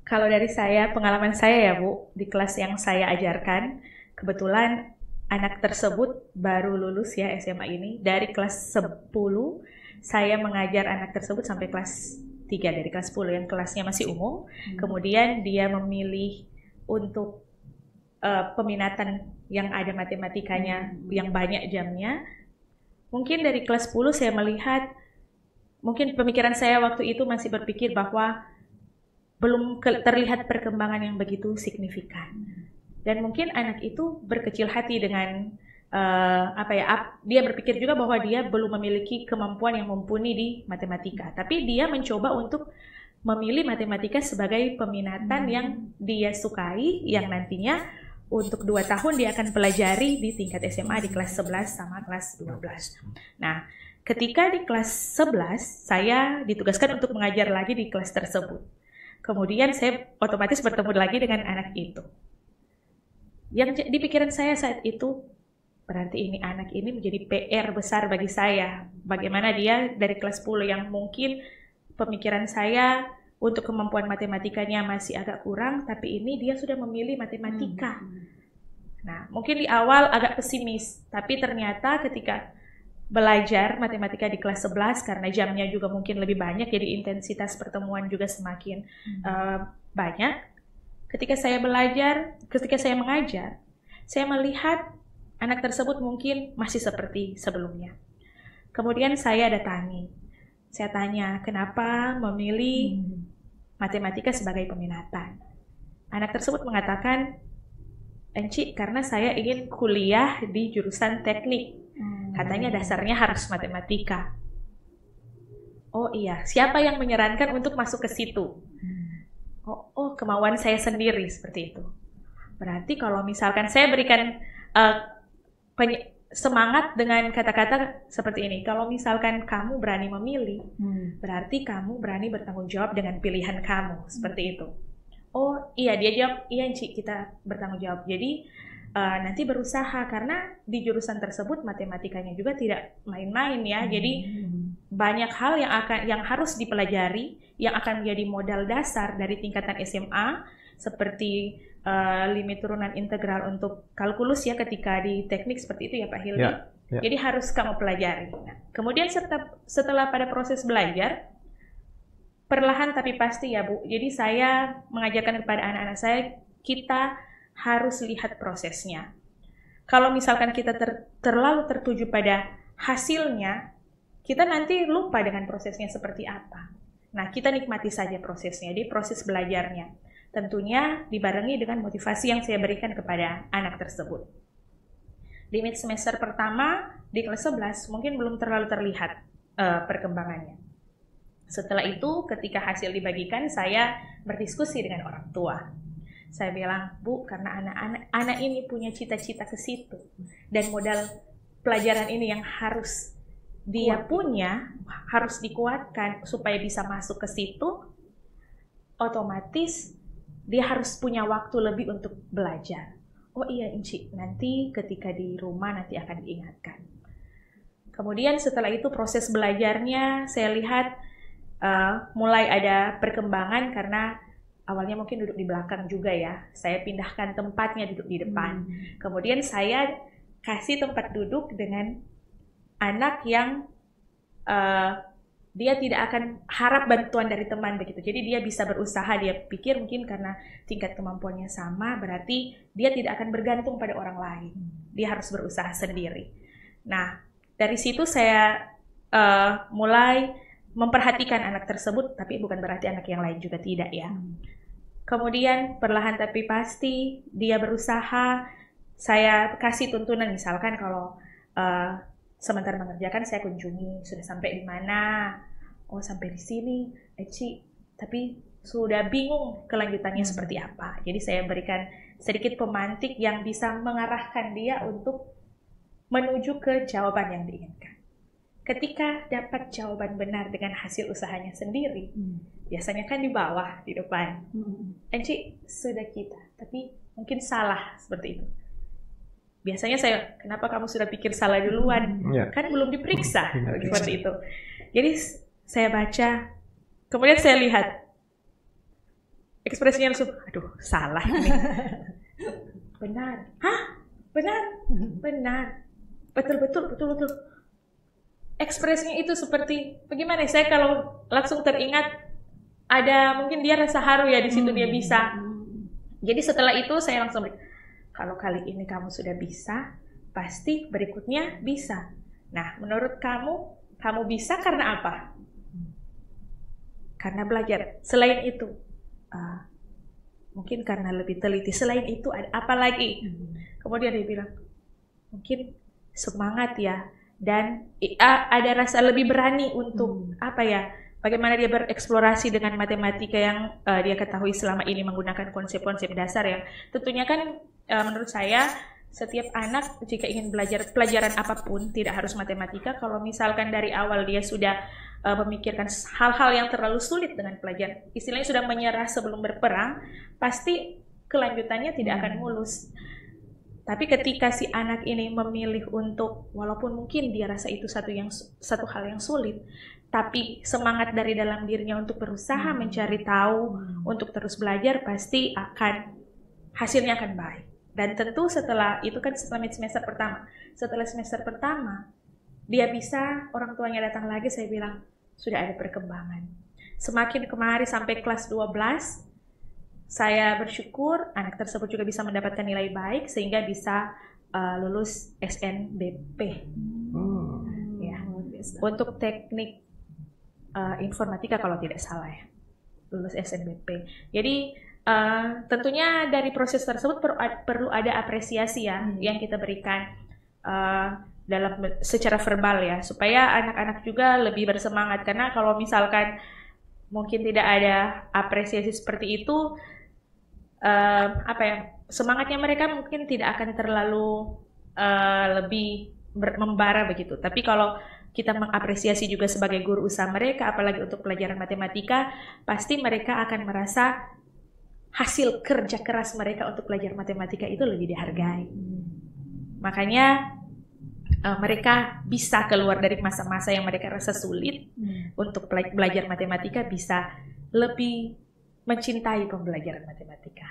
Kalau dari saya, pengalaman saya ya Bu, di kelas yang saya ajarkan, kebetulan anak tersebut baru lulus ya SMA ini. Dari kelas 10, saya mengajar anak tersebut sampai kelas 3, dari kelas 10 yang kelasnya masih umum. Kemudian dia memilih untuk peminatan yang ada matematikanya, yang banyak jamnya. Mungkin dari kelas 10 saya melihat, mungkin pemikiran saya waktu itu masih berpikir bahwa belum terlihat perkembangan yang begitu signifikan. Dan mungkin anak itu berkecil hati dengan dia berpikir juga bahwa dia belum memiliki kemampuan yang mumpuni di matematika. Tapi dia mencoba untuk memilih matematika sebagai peminatan yang dia sukai, yang nantinya untuk 2 tahun dia akan pelajari di tingkat SMA di kelas 11 sama kelas 12. Nah, ketika di kelas 11, saya ditugaskan untuk mengajar lagi di kelas tersebut. Kemudian saya otomatis bertemu lagi dengan anak itu. Yang di pikiran saya saat itu, berarti ini anak ini menjadi PR besar bagi saya. Bagaimana dia dari kelas 10 yang mungkin pemikiran saya untuk kemampuan matematikanya masih agak kurang, tapi ini dia sudah memilih matematika. Nah, mungkin di awal agak pesimis, tapi ternyata ketika belajar matematika di kelas 11, karena jamnya juga mungkin lebih banyak, jadi intensitas pertemuan juga semakin banyak. Ketika saya mengajar, saya melihat anak tersebut mungkin masih seperti sebelumnya. Kemudian saya datangi. Saya tanya, kenapa memilih matematika sebagai peminatan? Anak tersebut mengatakan, Enci, karena saya ingin kuliah di jurusan teknik. Katanya dasarnya harus matematika. Oh iya, siapa yang menyarankan untuk masuk ke situ? Oh, kemauan saya sendiri seperti itu. Berarti kalau misalkan saya berikan semangat dengan kata-kata seperti ini. Kalau misalkan kamu berani memilih, berarti kamu berani bertanggung jawab dengan pilihan kamu, seperti itu. Oh iya, dia jawab, iya Ci, kita bertanggung jawab. Jadi nanti berusaha, karena di jurusan tersebut matematikanya juga tidak main-main ya. Jadi banyak hal yang harus dipelajari, yang akan menjadi modal dasar dari tingkatan SMA, seperti limit turunan integral untuk kalkulus ya ketika di teknik seperti itu ya Pak Hilmi. Jadi harus kamu pelajari. Nah, kemudian setelah pada proses belajar, perlahan tapi pasti ya Bu. Jadi saya mengajarkan kepada anak-anak saya, kita harus lihat prosesnya. Kalau misalkan kita terlalu tertuju pada hasilnya, kita nanti lupa dengan prosesnya seperti apa. Nah, kita nikmati saja prosesnya, di proses belajarnya. Tentunya dibarengi dengan motivasi yang saya berikan kepada anak tersebut. Di mid semester pertama, di kelas 11, mungkin belum terlalu terlihat perkembangannya. Setelah itu, ketika hasil dibagikan, saya berdiskusi dengan orang tua. Saya bilang, Bu, karena anak ini punya cita-cita ke situ. Dan modal pelajaran ini yang harus dia punya, harus dikuatkan supaya bisa masuk ke situ, otomatis dia harus punya waktu lebih untuk belajar. Oh iya Inci, nanti ketika di rumah nanti akan diingatkan. Kemudian setelah itu proses belajarnya saya lihat mulai ada perkembangan, karena awalnya mungkin duduk di belakang juga ya. Saya pindahkan tempatnya duduk di depan. Kemudian saya kasih tempat duduk dengan anak yang dia tidak akan harap bantuan dari teman begitu. Jadi dia bisa berusaha, dia pikir mungkin karena tingkat kemampuannya sama, berarti dia tidak akan bergantung pada orang lain. Dia harus berusaha sendiri. Nah, dari situ saya mulai memperhatikan anak tersebut, tapi bukan berarti anak yang lain juga tidak ya. Kemudian perlahan tapi pasti dia berusaha, saya kasih tuntunan, misalkan kalau sementara mengerjakan saya kunjungi, sudah sampai di mana? Oh sampai di sini, Ci, tapi sudah bingung kelanjutannya seperti apa. Jadi saya berikan sedikit pemantik yang bisa mengarahkan dia untuk menuju ke jawaban yang diinginkan. Ketika dapat jawaban benar dengan hasil usahanya sendiri, biasanya kan di bawah, di depan. Ci, sudah kita, tapi mungkin salah seperti itu. Biasanya saya, kenapa kamu sudah pikir salah duluan? Kan belum diperiksa, seperti itu. Jadi saya baca, kemudian saya lihat ekspresinya langsung, aduh salah ini. Benar, hah? Benar, betul. Ekspresinya itu seperti, bagaimana? Saya kalau langsung teringat, ada mungkin dia rasa haru ya di situ dia bisa. Jadi setelah itu saya langsung, kalau kali ini kamu sudah bisa, pasti berikutnya bisa. Nah, menurut kamu bisa karena apa? Karena belajar. Selain itu, mungkin karena lebih teliti. Selain itu, ada apa lagi? Kemudian dia bilang, mungkin semangat ya. Dan ada rasa lebih berani untuk, bagaimana dia bereksplorasi dengan matematika yang dia ketahui selama ini menggunakan konsep-konsep dasar yang tentunya kan menurut saya setiap anak jika ingin belajar pelajaran apapun, tidak harus matematika, kalau misalkan dari awal dia sudah memikirkan hal-hal yang terlalu sulit dengan pelajaran, istilahnya sudah menyerah sebelum berperang, pasti kelanjutannya tidak akan mulus. Tapi ketika si anak ini memilih untuk, walaupun mungkin dia rasa itu satu hal yang sulit, tapi semangat dari dalam dirinya untuk berusaha mencari tahu, untuk terus belajar, pasti hasilnya akan baik. Dan tentu setelah itu kan setelah semester pertama. Setelah semester pertama, dia bisa, orang tuanya datang lagi, saya bilang, sudah ada perkembangan. Semakin kemari sampai kelas 12, saya bersyukur anak tersebut juga bisa mendapatkan nilai baik, sehingga bisa lulus SNBP. Ya. Untuk teknik informatika kalau tidak salah ya, lulus SNBP. Jadi tentunya dari proses tersebut perlu ada apresiasi ya yang kita berikan secara verbal ya, supaya anak-anak juga lebih bersemangat, karena kalau misalkan mungkin tidak ada apresiasi seperti itu, semangatnya mereka mungkin tidak akan terlalu lebih membara begitu. Tapi kalau kita mengapresiasi juga sebagai guru usaha mereka, apalagi untuk pelajaran matematika, pasti mereka akan merasa hasil kerja keras mereka untuk belajar matematika itu lebih dihargai. Makanya mereka bisa keluar dari masa-masa yang mereka rasa sulit untuk belajar matematika, bisa lebih mencintai pembelajaran matematika.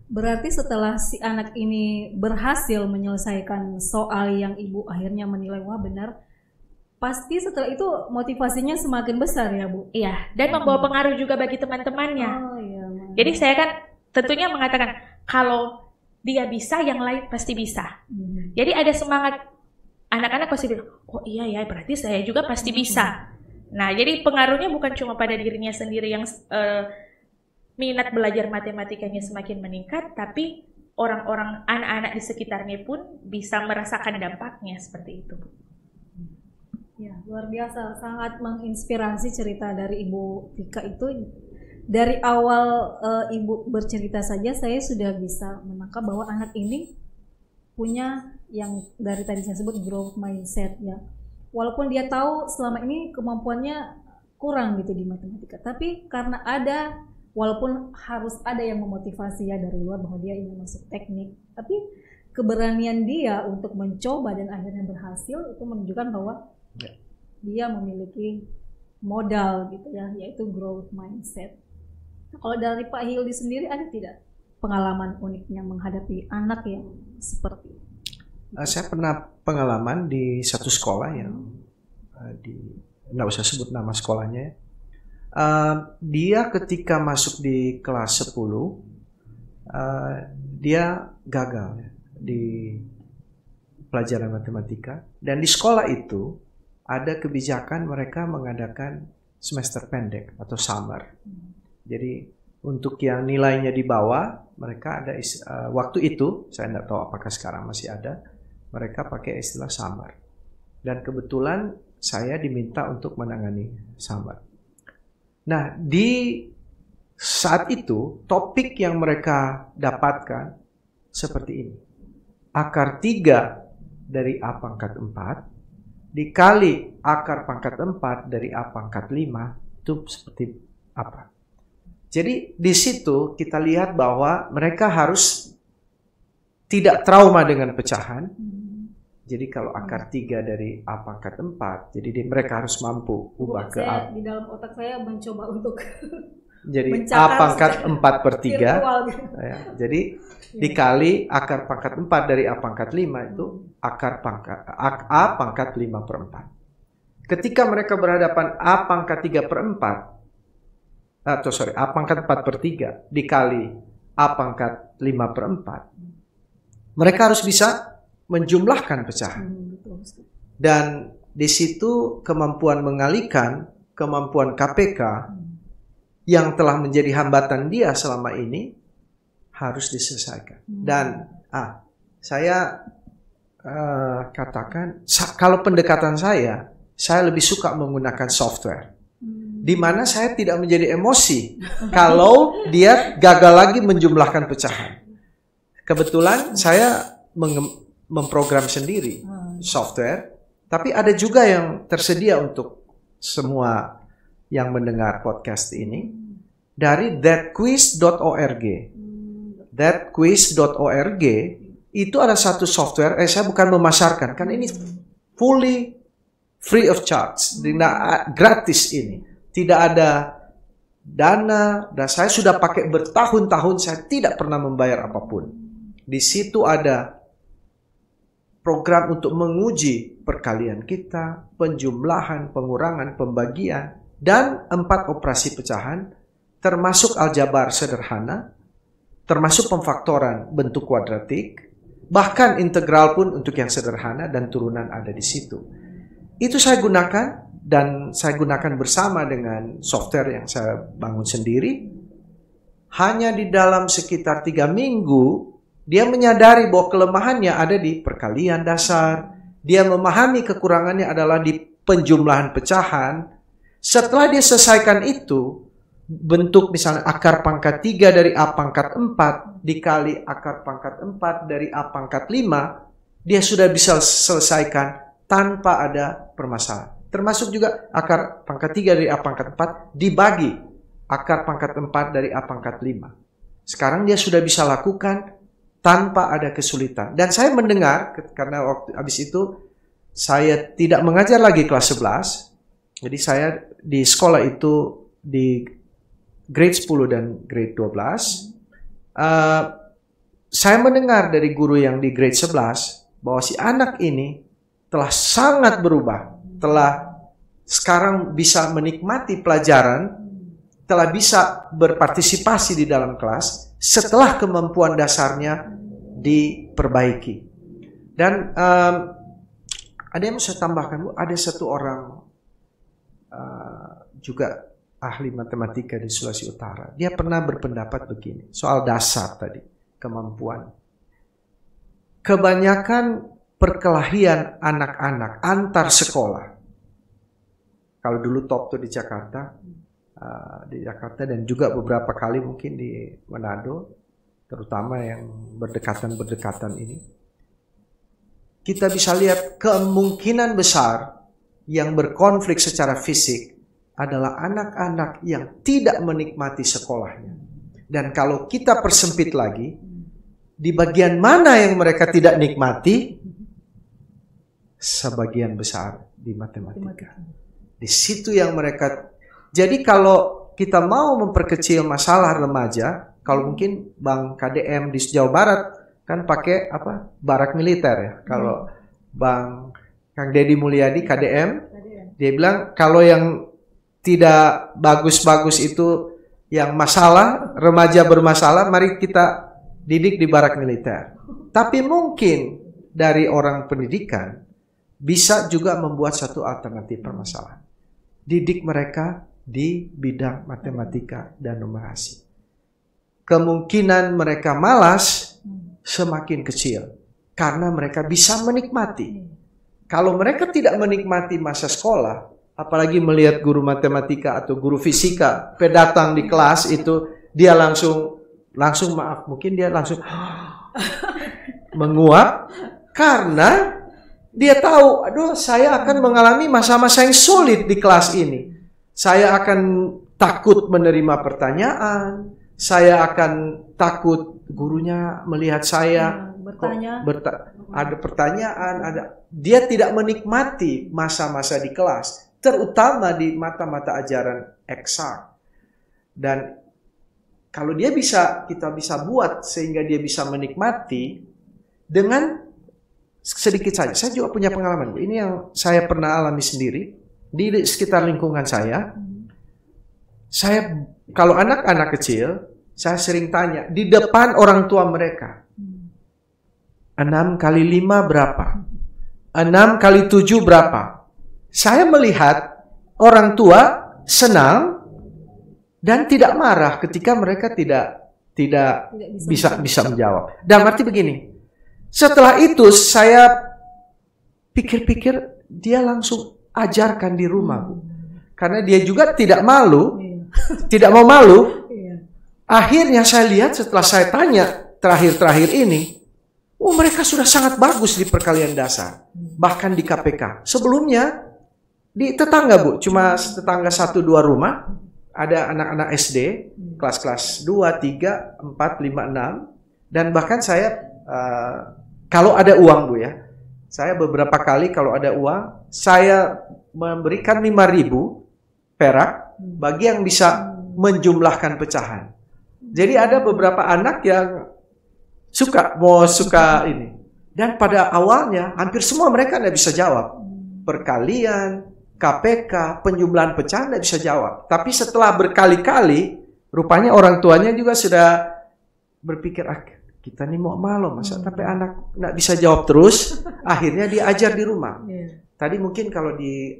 Berarti setelah si anak ini berhasil menyelesaikan soal yang ibu akhirnya menilai wah benar, pasti setelah itu motivasinya semakin besar ya Bu? Iya, dan membawa pengaruh juga bagi teman-temannya. Oh, iya. Jadi saya kan tentunya mengatakan kalau dia bisa, yang lain pasti bisa. Jadi ada semangat, anak-anak pasti bilang, oh iya ya berarti saya juga pasti bisa. Nah jadi pengaruhnya bukan cuma pada dirinya sendiri yang minat belajar matematikanya semakin meningkat, tapi orang-orang, anak-anak di sekitarnya pun bisa merasakan dampaknya seperti itu. Ya, luar biasa, sangat menginspirasi cerita dari Ibu Vika itu. Dari awal Ibu bercerita saja saya sudah bisa menangkap bahwa anak ini punya yang dari tadi saya sebut growth mindset ya. Walaupun dia tahu selama ini kemampuannya kurang gitu di matematika, tapi karena ada, walaupun harus ada yang memotivasi ya dari luar bahwa dia ingin masuk teknik, tapi keberanian dia untuk mencoba dan akhirnya berhasil itu menunjukkan bahwa dia memiliki modal gitu ya, yaitu growth mindset. Kalau dari Pak Hildi sendiri ada tidak pengalaman uniknya menghadapi anak yang seperti itu? Saya pernah pengalaman di satu sekolah yang nggak usah sebut nama sekolahnya. Dia ketika masuk di kelas 10, dia gagal ya, di pelajaran matematika. Dan di sekolah itu ada kebijakan mereka mengadakan semester pendek atau summer. Jadi untuk yang nilainya di bawah, mereka ada waktu itu, saya tidak tahu apakah sekarang masih ada, mereka pakai istilah summer. Dan kebetulan saya diminta untuk menangani summer. Nah, di saat itu topik yang mereka dapatkan seperti ini. Akar 3 dari A pangkat 4 dikali akar pangkat 4 dari A pangkat 5 itu seperti apa? Jadi di situ kita lihat bahwa mereka harus tidak trauma dengan pecahan. Jadi kalau akar 3 dari A pangkat 4, jadi mereka harus mampu ubah ke A. Di dalam otak saya mencoba untuk jadi A pangkat 4/3. Ya, jadi dikali akar pangkat 4 dari A pangkat 5 itu akar pangkat A pangkat 5/4. Ketika mereka berhadapan A pangkat 3/4, A pangkat 4/3 dikali A pangkat 5/4, mereka harus bisa menjumlahkan pecahan. Dan di situ kemampuan mengalihkan, kemampuan KPK yang telah menjadi hambatan dia selama ini harus diselesaikan. Dan saya katakan, kalau pendekatan saya lebih suka menggunakan software. Di mana saya tidak menjadi emosi kalau dia gagal lagi menjumlahkan pecahan. Kebetulan saya memprogram sendiri software, tapi ada juga yang tersedia untuk semua yang mendengar podcast ini dari thatquiz.org. Thatquiz.org itu ada satu software, saya bukan memasarkan, karena ini fully free of charge, gratis ini. Tidak ada dana, dan saya sudah pakai bertahun-tahun, saya tidak pernah membayar apapun. Di situ ada program untuk menguji perkalian kita, penjumlahan, pengurangan, pembagian, dan 4 operasi pecahan, termasuk aljabar sederhana, termasuk pemfaktoran bentuk kuadratik, bahkan integral pun untuk yang sederhana dan turunan ada di situ. Itu saya gunakan. Dan saya gunakan bersama dengan software yang saya bangun sendiri. Hanya di dalam sekitar 3 minggu, dia menyadari bahwa kelemahannya ada di perkalian dasar. Dia memahami kekurangannya adalah di penjumlahan pecahan. Setelah dia selesaikan itu, bentuk misalnya akar pangkat 3 dari A pangkat 4 dikali akar pangkat 4 dari A pangkat 5, dia sudah bisa selesaikan tanpa ada permasalahan. Termasuk juga akar pangkat 3 dari A pangkat 4 dibagi akar pangkat 4 dari A pangkat 5. Sekarang dia sudah bisa lakukan tanpa ada kesulitan. Dan saya mendengar, karena waktu habis itu saya tidak mengajar lagi kelas 11. Jadi saya di sekolah itu di grade 10 dan grade 12. Saya mendengar dari guru yang di grade 11 bahwa si anak ini telah sangat berubah. Telah sekarang bisa menikmati pelajaran, telah bisa berpartisipasi di dalam kelas setelah kemampuan dasarnya diperbaiki. Dan ada yang mau saya tambahkan, Bu, ada satu orang juga ahli matematika di Sulawesi Utara. Dia pernah berpendapat begini, soal dasar tadi, kemampuan. Kebanyakan perkelahian anak-anak antar sekolah. Kalau dulu top tuh di Jakarta dan juga beberapa kali mungkin di Manado, terutama yang berdekatan-berdekatan ini. Kita bisa lihat kemungkinan besar yang berkonflik secara fisik adalah anak-anak yang tidak menikmati sekolahnya. Dan kalau kita persempit lagi, di bagian mana yang mereka tidak nikmati? Sebagian besar di matematika. Di situ yang mereka. Jadi kalau kita mau memperkecil masalah remaja, kalau mungkin Bang KDM di Jawa Barat kan pakai apa? Barak militer ya. Kalau Bang Kang Deddy Mulyadi KDM, dia bilang kalau yang tidak bagus-bagus itu yang masalah, remaja bermasalah, mari kita didik di barak militer. Tapi mungkin dari orang pendidikan bisa juga membuat satu alternatif permasalahan. Didik mereka di bidang matematika dan numerasi. Kemungkinan mereka malas semakin kecil karena mereka bisa menikmati. Kalau mereka tidak menikmati masa sekolah, apalagi melihat guru matematika atau guru fisika datang di kelas itu, dia langsung maaf, mungkin dia langsung menguap karena dia tahu, aduh saya akan mengalami masa-masa yang sulit di kelas ini. Saya akan takut menerima pertanyaan, saya akan takut gurunya melihat saya bertanya. Ada pertanyaan, dia tidak menikmati masa-masa di kelas, terutama di mata-mata ajaran eksak. Dan kalau kita bisa buat sehingga dia bisa menikmati dengan sedikit saja. Saya juga punya pengalaman. Ini yang saya pernah alami sendiri di sekitar lingkungan saya. Saya kalau anak-anak kecil, saya sering tanya di depan orang tua mereka. 6 kali 5 berapa? 6 kali 7 berapa? Saya melihat orang tua senang dan tidak marah ketika mereka tidak bisa menjawab. Dan arti begini. Setelah itu saya pikir-pikir dia langsung ajarkan di rumah, Bu. Karena dia juga tidak malu, tidak mau malu. Akhirnya saya lihat setelah saya tanya terakhir-terakhir ini, mereka sudah sangat bagus di perkalian dasar, bahkan di KPK. Sebelumnya di tetangga, Bu, cuma tetangga 1-2 rumah, ada anak-anak SD, kelas-kelas 2, 3, 4, 5, 6, dan bahkan saya kalau ada uang, Bu ya, saya beberapa kali kalau ada uang, saya memberikan 5.000 perak bagi yang bisa menjumlahkan pecahan. Jadi ada beberapa anak yang suka ini. Dan pada awalnya hampir semua mereka tidak bisa jawab. Perkalian, KPK, penjumlahan pecahan tidak bisa jawab. Tapi setelah berkali-kali, rupanya orang tuanya juga sudah berpikir, kita nih mau malu masa tapi anak nggak bisa jawab terus, akhirnya diajar di rumah. Tadi mungkin kalau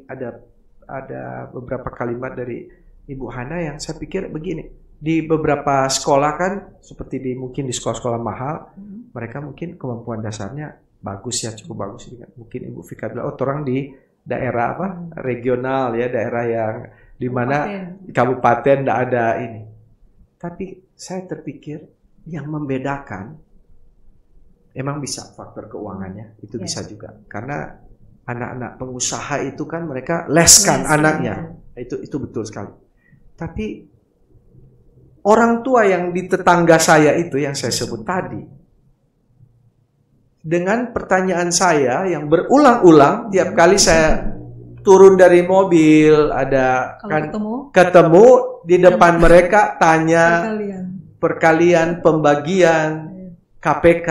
ada beberapa kalimat dari Ibu Hana yang saya pikir begini, di beberapa sekolah kan seperti mungkin di sekolah-sekolah mahal, mereka mungkin kemampuan dasarnya bagus ya, cukup bagus. Mungkin Ibu Vika bilang, orang di daerah regional ya, daerah yang di mana kabupaten tidak ada ini. Tapi saya terpikir yang membedakan Emang bisa faktor keuangannya, itu Ya. bisa juga. Karena anak-anak pengusaha itu kan mereka leskan anaknya. Itu betul sekali. Tapi orang tua yang di tetangga saya itu yang saya sebut tadi, dengan pertanyaan saya yang berulang-ulang tiap kali saya turun dari mobil, ada Kalau kan ketemu di depan mereka tanya kalian. perkalian, pembagian, KPK.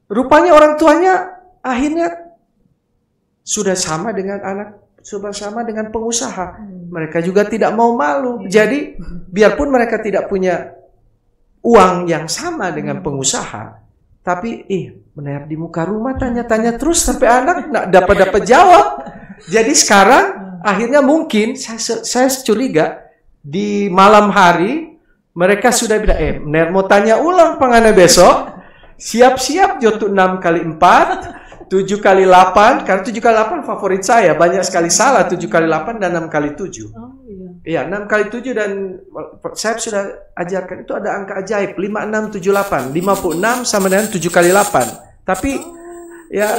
Rupanya orang tuanya akhirnya sudah sama dengan sudah sama dengan pengusaha. Mereka juga tidak mau malu. Jadi biarpun mereka tidak punya uang yang sama dengan pengusaha, tapi benar di muka rumah tanya-tanya terus sampai anak nggak dapat jawab. Jadi sekarang akhirnya mungkin saya curiga di malam hari mereka sudah bilang, benar mau tanya ulang pangana besok. Siap-siap jotu 6 kali 4, 7 kali 8, karena 7 kali 8 favorit saya, banyak sekali salah 7 kali 8 dan 6 kali 7. Oh iya. Iya, 6 kali 7 dan saya sudah ajarkan itu ada angka ajaib, 5, 6, 7, 8. 56 sama dengan 7 kali 8. Tapi ya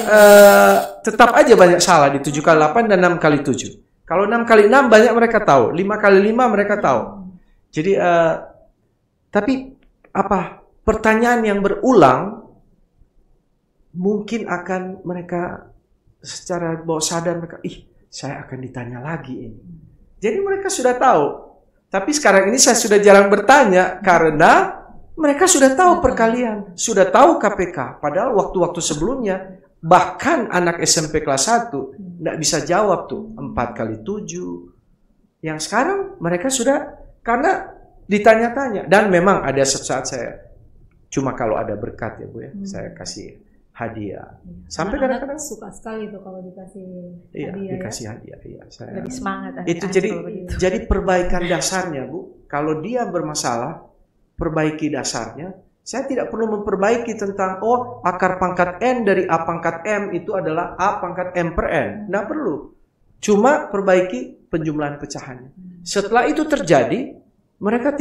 tetap aja banyak salah di 7 kali 8 dan 6 kali 7. Kalau 6 kali 6 banyak mereka tahu, 5 kali 5 mereka tahu. Jadi tapi pertanyaan yang berulang mungkin akan mereka secara bawah sadar mereka, saya akan ditanya lagi ini. Jadi mereka sudah tahu. Tapi sekarang ini saya sudah jarang bertanya karena mereka sudah tahu perkalian, sudah tahu KPK. Padahal waktu-waktu sebelumnya bahkan anak SMP kelas 1 tidak bisa jawab tuh 4 kali 7. Yang sekarang mereka sudah karena ditanya-tanya. Dan memang ada saat saya cuma kalau ada berkat ya Bu ya, saya kasih hadiah. Sampai kadang-kadang suka sekali tuh kalau dikasih hadiah. dikasih hadiah. Iya, saya. Lebih semangat. Itu jadi perbaikan dasarnya Bu. Kalau dia bermasalah, perbaiki dasarnya. Saya tidak perlu memperbaiki tentang akar pangkat N dari A pangkat M itu adalah A pangkat M per N. Nggak perlu. Cuma perbaiki penjumlahan pecahannya. Setelah itu terjadi, mereka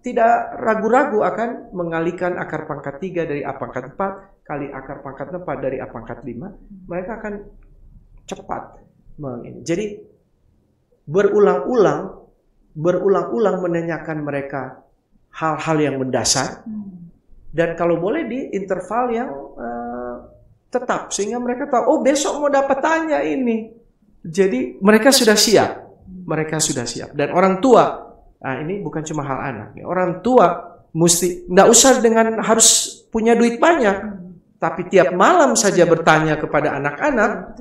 tidak ragu-ragu akan mengalihkan akar pangkat 3 dari A pangkat 4 kali akar pangkat 4 dari A pangkat 5. Mereka akan cepat. Jadi berulang-ulang menanyakan mereka hal-hal yang mendasar. Dan kalau boleh di interval yang tetap. Sehingga mereka tahu, besok mau dapat tanya ini. Jadi mereka sudah siap. Dan orang tua, ini bukan cuma hal anak. Orang tua mesti, nggak usah dengan harus punya duit banyak. Tapi tiap malam saja bertanya kepada anak-anak.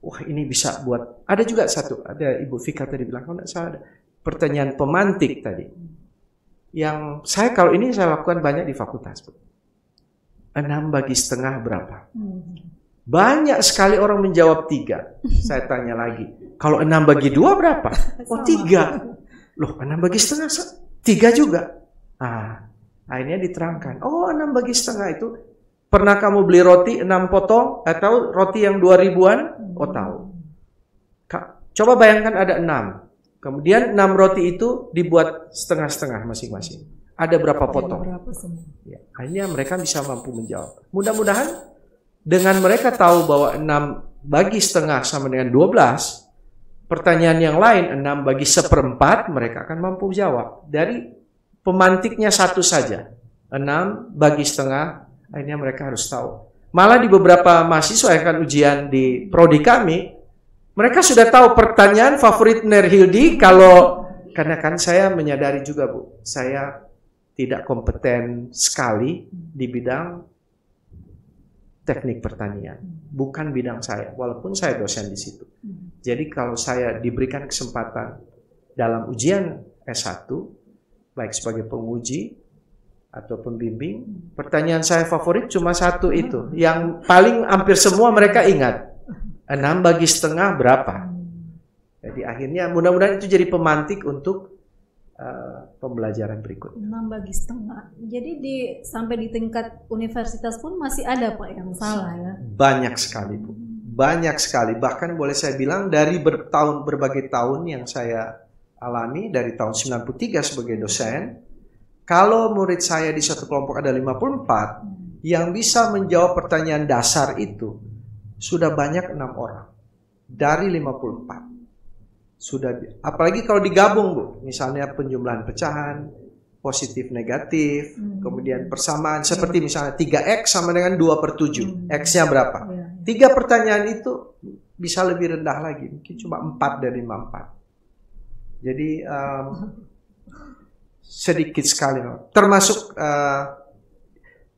Wah ini bisa buat, ada juga ada Ibu Fika tadi bilang, kalau nggak salah ada pertanyaan pemantik tadi. Yang kalau ini saya lakukan banyak di fakultas. 6 bagi setengah berapa? Banyak sekali orang menjawab 3. Saya tanya lagi, kalau 6 bagi 2 berapa? 3. Loh 6 bagi setengah 3 juga. Akhirnya diterangkan. 6 bagi setengah itu, pernah kamu beli roti 6 potong? Atau roti yang 2000-an? Tahu. Coba bayangkan ada 6. Kemudian 6 roti itu dibuat setengah-setengah masing-masing. Ada berapa potong? Ya, akhirnya mereka bisa mampu menjawab. Mudah-mudahan dengan mereka tahu bahwa 6 bagi setengah sama dengan 12, pertanyaan yang lain 6 bagi seperempat mereka akan mampu jawab. Dari pemantiknya satu saja, 6 bagi setengah, akhirnya mereka harus tahu. Malah di beberapa mahasiswa yang akan ujian di prodi kami, mereka sudah tahu pertanyaan favorit Nerhildi karena kan saya menyadari juga Bu, saya tidak kompeten sekali di bidang teknik pertanian. Bukan bidang saya, walaupun saya dosen di situ. Jadi kalau saya diberikan kesempatan dalam ujian S1, baik sebagai penguji atau pembimbing, pertanyaan saya favorit cuma satu itu. Yang paling hampir semua mereka ingat. 6 bagi setengah berapa? Jadi akhirnya mudah-mudahan itu jadi pemantik untuk pembelajaran berikutnya. 6 bagi setengah. Jadi sampai di tingkat universitas pun masih ada Pak yang salah ya? Banyak sekali Bu. Banyak sekali. Bahkan boleh saya bilang dari berbagai tahun yang saya alami, dari tahun 93 sebagai dosen, kalau murid saya di satu kelompok ada 54, yang bisa menjawab pertanyaan dasar itu sudah banyak 6 orang dari 54. Sudah, apalagi kalau digabung Bu, misalnya penjumlahan pecahan, positif negatif, kemudian persamaan seperti misalnya 3x sama dengan 2/7, x-nya berapa? 3 pertanyaan itu bisa lebih rendah lagi, mungkin cuma 4 dari 54. Jadi sedikit sekali, termasuk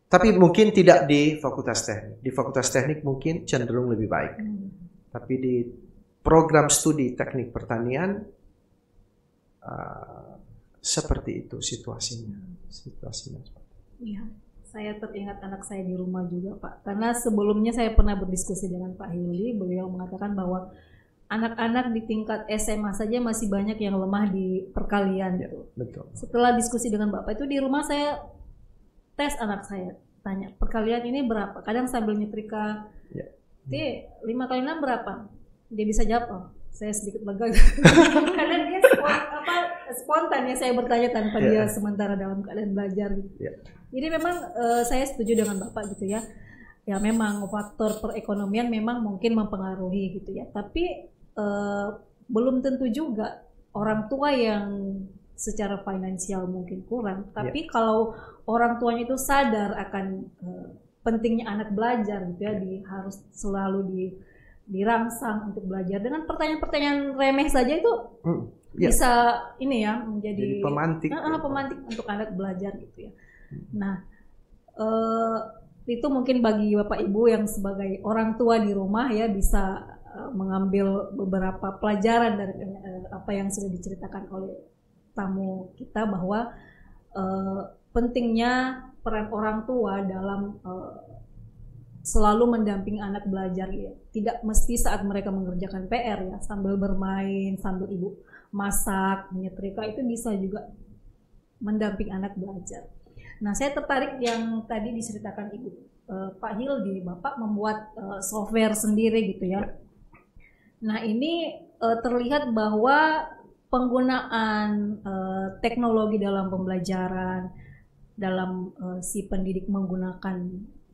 tapi mungkin tidak di Fakultas Teknik. Di Fakultas Teknik mungkin cenderung lebih baik. Tapi di program studi Teknik Pertanian seperti itu situasinya. Iya, saya teringat anak saya di rumah juga Pak. Karena sebelumnya saya pernah berdiskusi dengan Pak Hilly, beliau mengatakan bahwa anak-anak di tingkat SMA saja masih banyak yang lemah di perkalian. Ya, betul. Setelah diskusi dengan Bapak itu di rumah saya tes anak saya, tanya perkalian ini berapa? Kadang sambil nyetrika, ya. 5 kali 6 berapa? Dia bisa jawab. Oh, saya sedikit lega. Karena dia spontan ya saya bertanya tanpa dia sementara dalam keadaan belajar. Ya. Jadi memang saya setuju dengan Bapak gitu ya. Ya memang faktor perekonomian memang mungkin mempengaruhi gitu ya. Tapi belum tentu juga orang tua yang secara finansial mungkin kurang. Tapi kalau orang tuanya itu sadar akan pentingnya anak belajar gitu ya, harus selalu dirangsang untuk belajar dengan pertanyaan-pertanyaan remeh saja itu bisa ini ya menjadi pemantik untuk anak belajar gitu ya. Nah itu mungkin bagi Bapak Ibu yang sebagai orang tua di rumah ya bisa mengambil beberapa pelajaran dari apa yang sudah diceritakan oleh tamu kita, bahwa pentingnya peran orang tua dalam selalu mendampingi anak belajar ya. Tidak mesti saat mereka mengerjakan PR ya, sambil bermain, sambil ibu masak, menyetrika, itu bisa juga mendampingi anak belajar. Nah, saya tertarik yang tadi diceritakan Ibu Pak Hildy, Bapak membuat software sendiri gitu ya. Nah, ini terlihat bahwa penggunaan teknologi dalam pembelajaran, dalam si pendidik menggunakan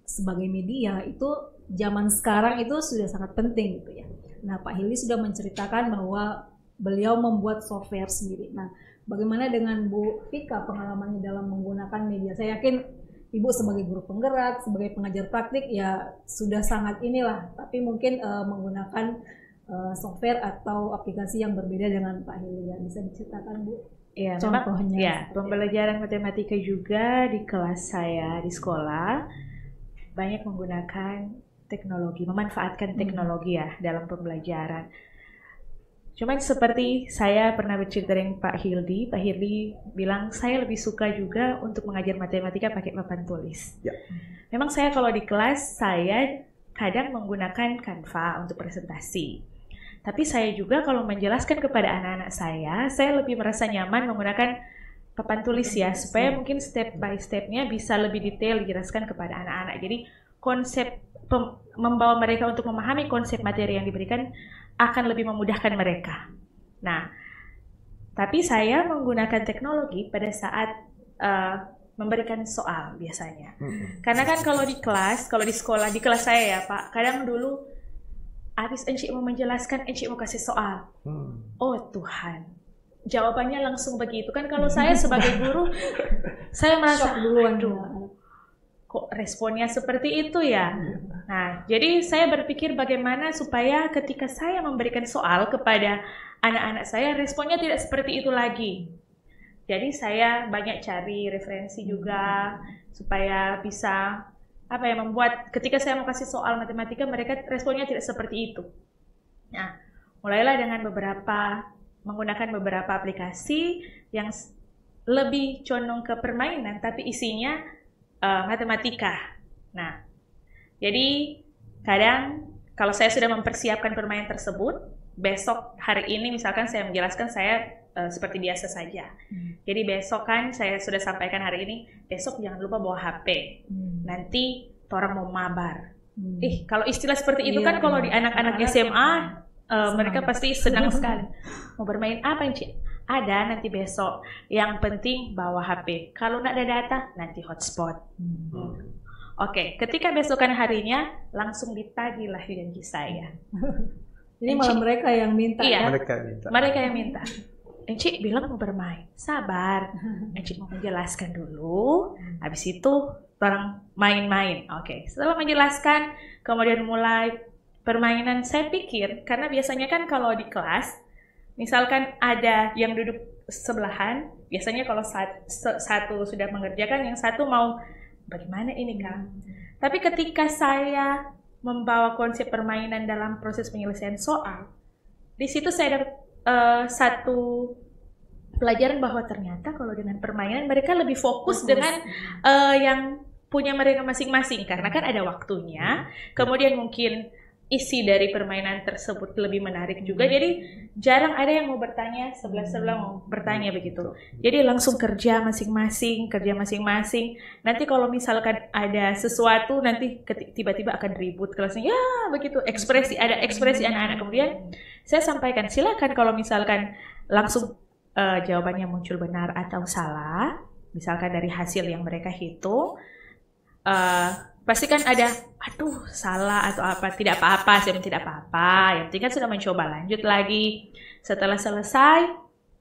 sebagai media itu zaman sekarang itu sudah sangat penting gitu ya. Nah, Pak Hildy sudah menceritakan bahwa beliau membuat software sendiri. Nah, bagaimana dengan Bu Vika pengalamannya dalam menggunakan media? Saya yakin Ibu sebagai guru penggerak, sebagai pengajar praktik ya sudah sangat inilah, tapi mungkin menggunakan software atau aplikasi yang berbeda dengan Pak Hildy ya. Bisa diceritakan Bu? Ya, contohnya. Ya, pembelajaran matematika juga di kelas saya di sekolah banyak menggunakan teknologi, memanfaatkan teknologi ya dalam pembelajaran. Cuman seperti saya pernah bercerita dengan Pak Hildy bilang saya lebih suka juga untuk mengajar matematika pakai papan tulis. Ya. Memang saya kalau di kelas saya kadang menggunakan Canva untuk presentasi. Tapi saya juga kalau menjelaskan kepada anak-anak saya lebih merasa nyaman menggunakan papan tulis ya, supaya mungkin step by stepnya bisa lebih detail dijelaskan kepada anak-anak. Jadi konsep membawa mereka untuk memahami konsep materi yang diberikan akan lebih memudahkan mereka. Nah, tapi saya menggunakan teknologi pada saat memberikan soal biasanya. Karena kan kalau di kelas, kalau di sekolah, di kelas saya ya Pak, kadang dulu habis encik mau menjelaskan, encik mau kasih soal. Oh Tuhan, jawabannya langsung begitu. Kan kalau saya sebagai guru, saya merasa, aduh, kok responnya seperti itu ya. Nah, jadi saya berpikir bagaimana supaya ketika saya memberikan soal kepada anak-anak saya, responnya tidak seperti itu lagi. Jadi saya banyak cari referensi juga supaya bisa membuat ketika saya mau kasih soal matematika mereka responnya tidak seperti itu. Nah, mulailah dengan menggunakan beberapa aplikasi yang lebih condong ke permainan tapi isinya matematika. Nah, jadi kadang kalau saya sudah mempersiapkan permainan tersebut, besok hari ini misalkan saya menjelaskan saya seperti biasa saja. Jadi besok kan saya sudah sampaikan hari ini, besok jangan lupa bawa HP. Nanti orang mau mabar. Kalau istilah seperti itu kan kalau di anak-anak SMA mereka pasti senang sekali. Mau bermain apa Cik? Ada nanti besok. Yang penting bawa HP. Kalau nggak ada data nanti hotspot. Oke, ketika besokan harinya langsung ditagihlah janji saya. Ini malah mereka yang minta. Iya, Mereka minta. mereka yang minta. Encik bilang mau bermain, sabar. Encik mau menjelaskan dulu, habis itu orang main-main. Oke, setelah menjelaskan, kemudian mulai permainan. Saya pikir, karena biasanya kan kalau di kelas, misalkan ada yang duduk sebelahan, biasanya kalau satu sudah mengerjakan, yang satu mau, bagaimana ini Kak? Tapi ketika saya membawa konsep permainan dalam proses penyelesaian soal, di situ saya dapat satu pelajaran bahwa ternyata kalau dengan permainan mereka lebih fokus dengan yang punya mereka masing-masing, karena kan ada waktunya, kemudian mungkin isi dari permainan tersebut lebih menarik juga, jadi jarang ada yang mau bertanya sebelah mau bertanya begitu, jadi langsung kerja masing-masing. Nanti kalau misalkan ada sesuatu nanti tiba-tiba akan ribut kelasnya, ya begitu, ada ekspresi anak-anak. Kemudian saya sampaikan, silakan kalau misalkan langsung jawabannya muncul benar atau salah, misalkan dari hasil yang mereka hitung, pasti kan ada, aduh salah atau apa, tidak apa-apa, tidak apa-apa, yang penting kan sudah mencoba, lanjut lagi. Setelah selesai,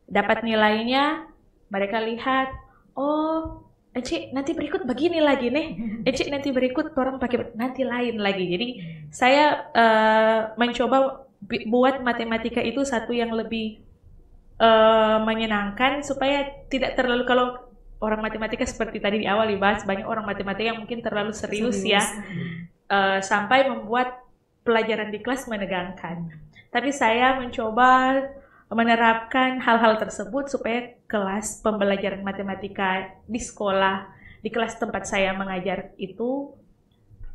dapat nilainya, mereka lihat, oh Eci nanti berikut begini lagi nih, Eci nanti berikut orang pakai nanti lain lagi. Jadi saya mencoba buat matematika itu satu yang lebih menyenangkan, supaya tidak terlalu, kalau orang matematika seperti tadi di awal dibahas, banyak orang matematika yang mungkin terlalu serius ya, sampai membuat pelajaran di kelas menegangkan. Tapi saya mencoba menerapkan hal-hal tersebut supaya kelas pembelajaran matematika di sekolah, di kelas tempat saya mengajar itu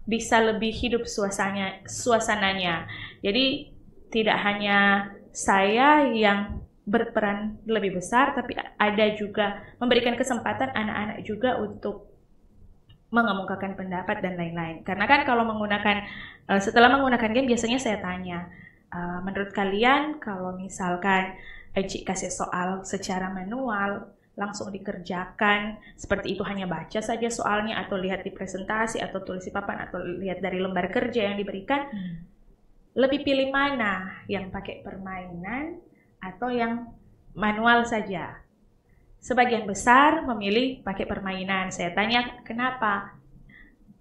bisa lebih hidup suasananya. Jadi tidak hanya saya yang berperan lebih besar, tapi ada juga memberikan kesempatan anak-anak juga untuk mengemukakan pendapat dan lain-lain. Karena kan kalau setelah menggunakan game biasanya saya tanya, menurut kalian kalau misalkan Eci kasih soal secara manual, langsung dikerjakan, seperti itu hanya baca saja soalnya, atau lihat di presentasi, atau tulis di papan, atau lihat dari lembar kerja yang diberikan, lebih pilih mana, yang pakai permainan atau yang manual saja? Sebagian besar memilih pakai permainan. Saya tanya kenapa?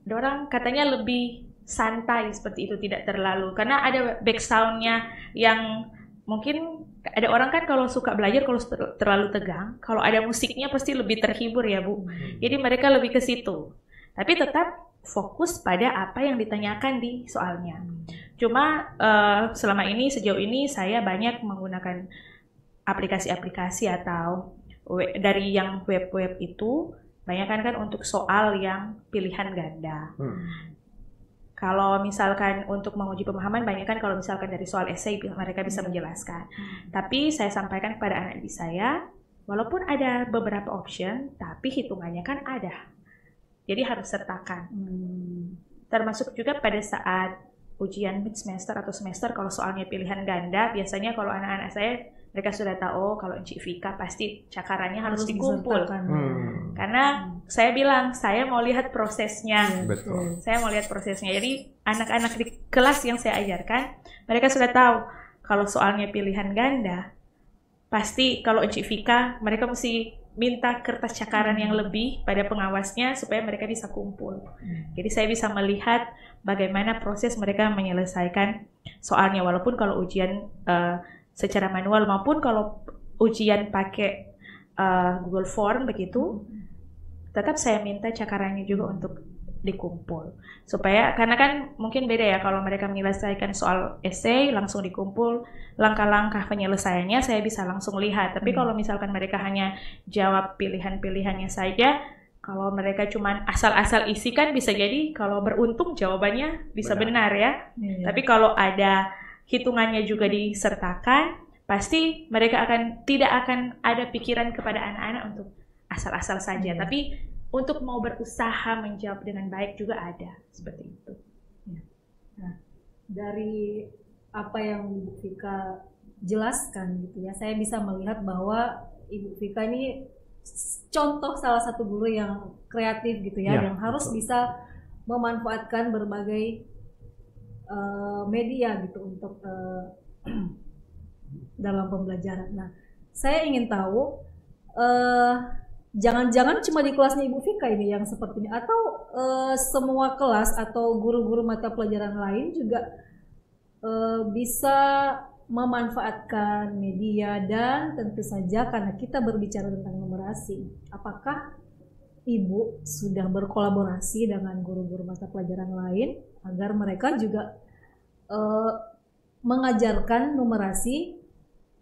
Dorang katanya lebih santai seperti itu, tidak terlalu, karena ada background-nya yang mungkin ada orang kan kalau suka belajar kalau terlalu tegang, kalau ada musiknya pasti lebih terhibur ya Bu. Jadi mereka lebih ke situ. Tapi tetap fokus pada apa yang ditanyakan di soalnya. Cuma sejauh ini saya banyak menggunakan aplikasi-aplikasi atau dari yang web-web itu, banyak kan untuk soal yang pilihan ganda. Kalau misalkan untuk menguji pemahaman, banyak kan kalau misalkan dari soal esai mereka bisa menjelaskan. Tapi saya sampaikan kepada anak didik saya, walaupun ada beberapa option, tapi hitungannya kan ada. Jadi harus sertakan. Termasuk juga pada saat ujian mid semester atau semester, kalau soalnya pilihan ganda, biasanya kalau anak-anak saya, mereka sudah tahu kalau Encik Vika pasti cakarannya harus dikumpul. Karena saya bilang, saya mau lihat prosesnya. Betul. Saya mau lihat prosesnya. Jadi anak-anak di kelas yang saya ajarkan, mereka sudah tahu kalau soalnya pilihan ganda, pasti kalau Encik Vika, mereka mesti minta kertas cakaran yang lebih pada pengawasnya supaya mereka bisa kumpul. Jadi saya bisa melihat bagaimana proses mereka menyelesaikan soalnya, walaupun kalau ujian secara manual maupun kalau ujian pakai Google Form begitu, tetap saya minta cakarannya juga untuk dikumpul. Supaya, karena kan mungkin beda ya kalau mereka menyelesaikan soal esai langsung dikumpul, langkah-langkah penyelesaiannya saya bisa langsung lihat. Tapi kalau misalkan mereka hanya jawab pilihan-pilihannya saja, kalau mereka cuma asal-asal isi kan bisa jadi kalau beruntung jawabannya bisa benar ya. Tapi kalau ada hitungannya juga disertakan, pasti mereka tidak akan ada pikiran kepada anak-anak untuk asal-asal saja. Tapi untuk mau berusaha menjawab dengan baik juga ada, seperti itu. Nah, dari apa yang Ibu Vika jelaskan gitu ya, saya bisa melihat bahwa Ibu Vika ini contoh salah satu guru yang kreatif gitu ya, yang harus bisa memanfaatkan berbagai media gitu untuk dalam pembelajaran. Nah, saya ingin tahu jangan-jangan cuma di kelasnya Ibu Vika ini yang seperti ini, atau semua kelas atau guru-guru mata pelajaran lain juga bisa memanfaatkan media. Dan tentu saja karena kita berbicara tentang numerasi, apakah Ibu sudah berkolaborasi dengan guru-guru mata pelajaran lain agar mereka juga mengajarkan numerasi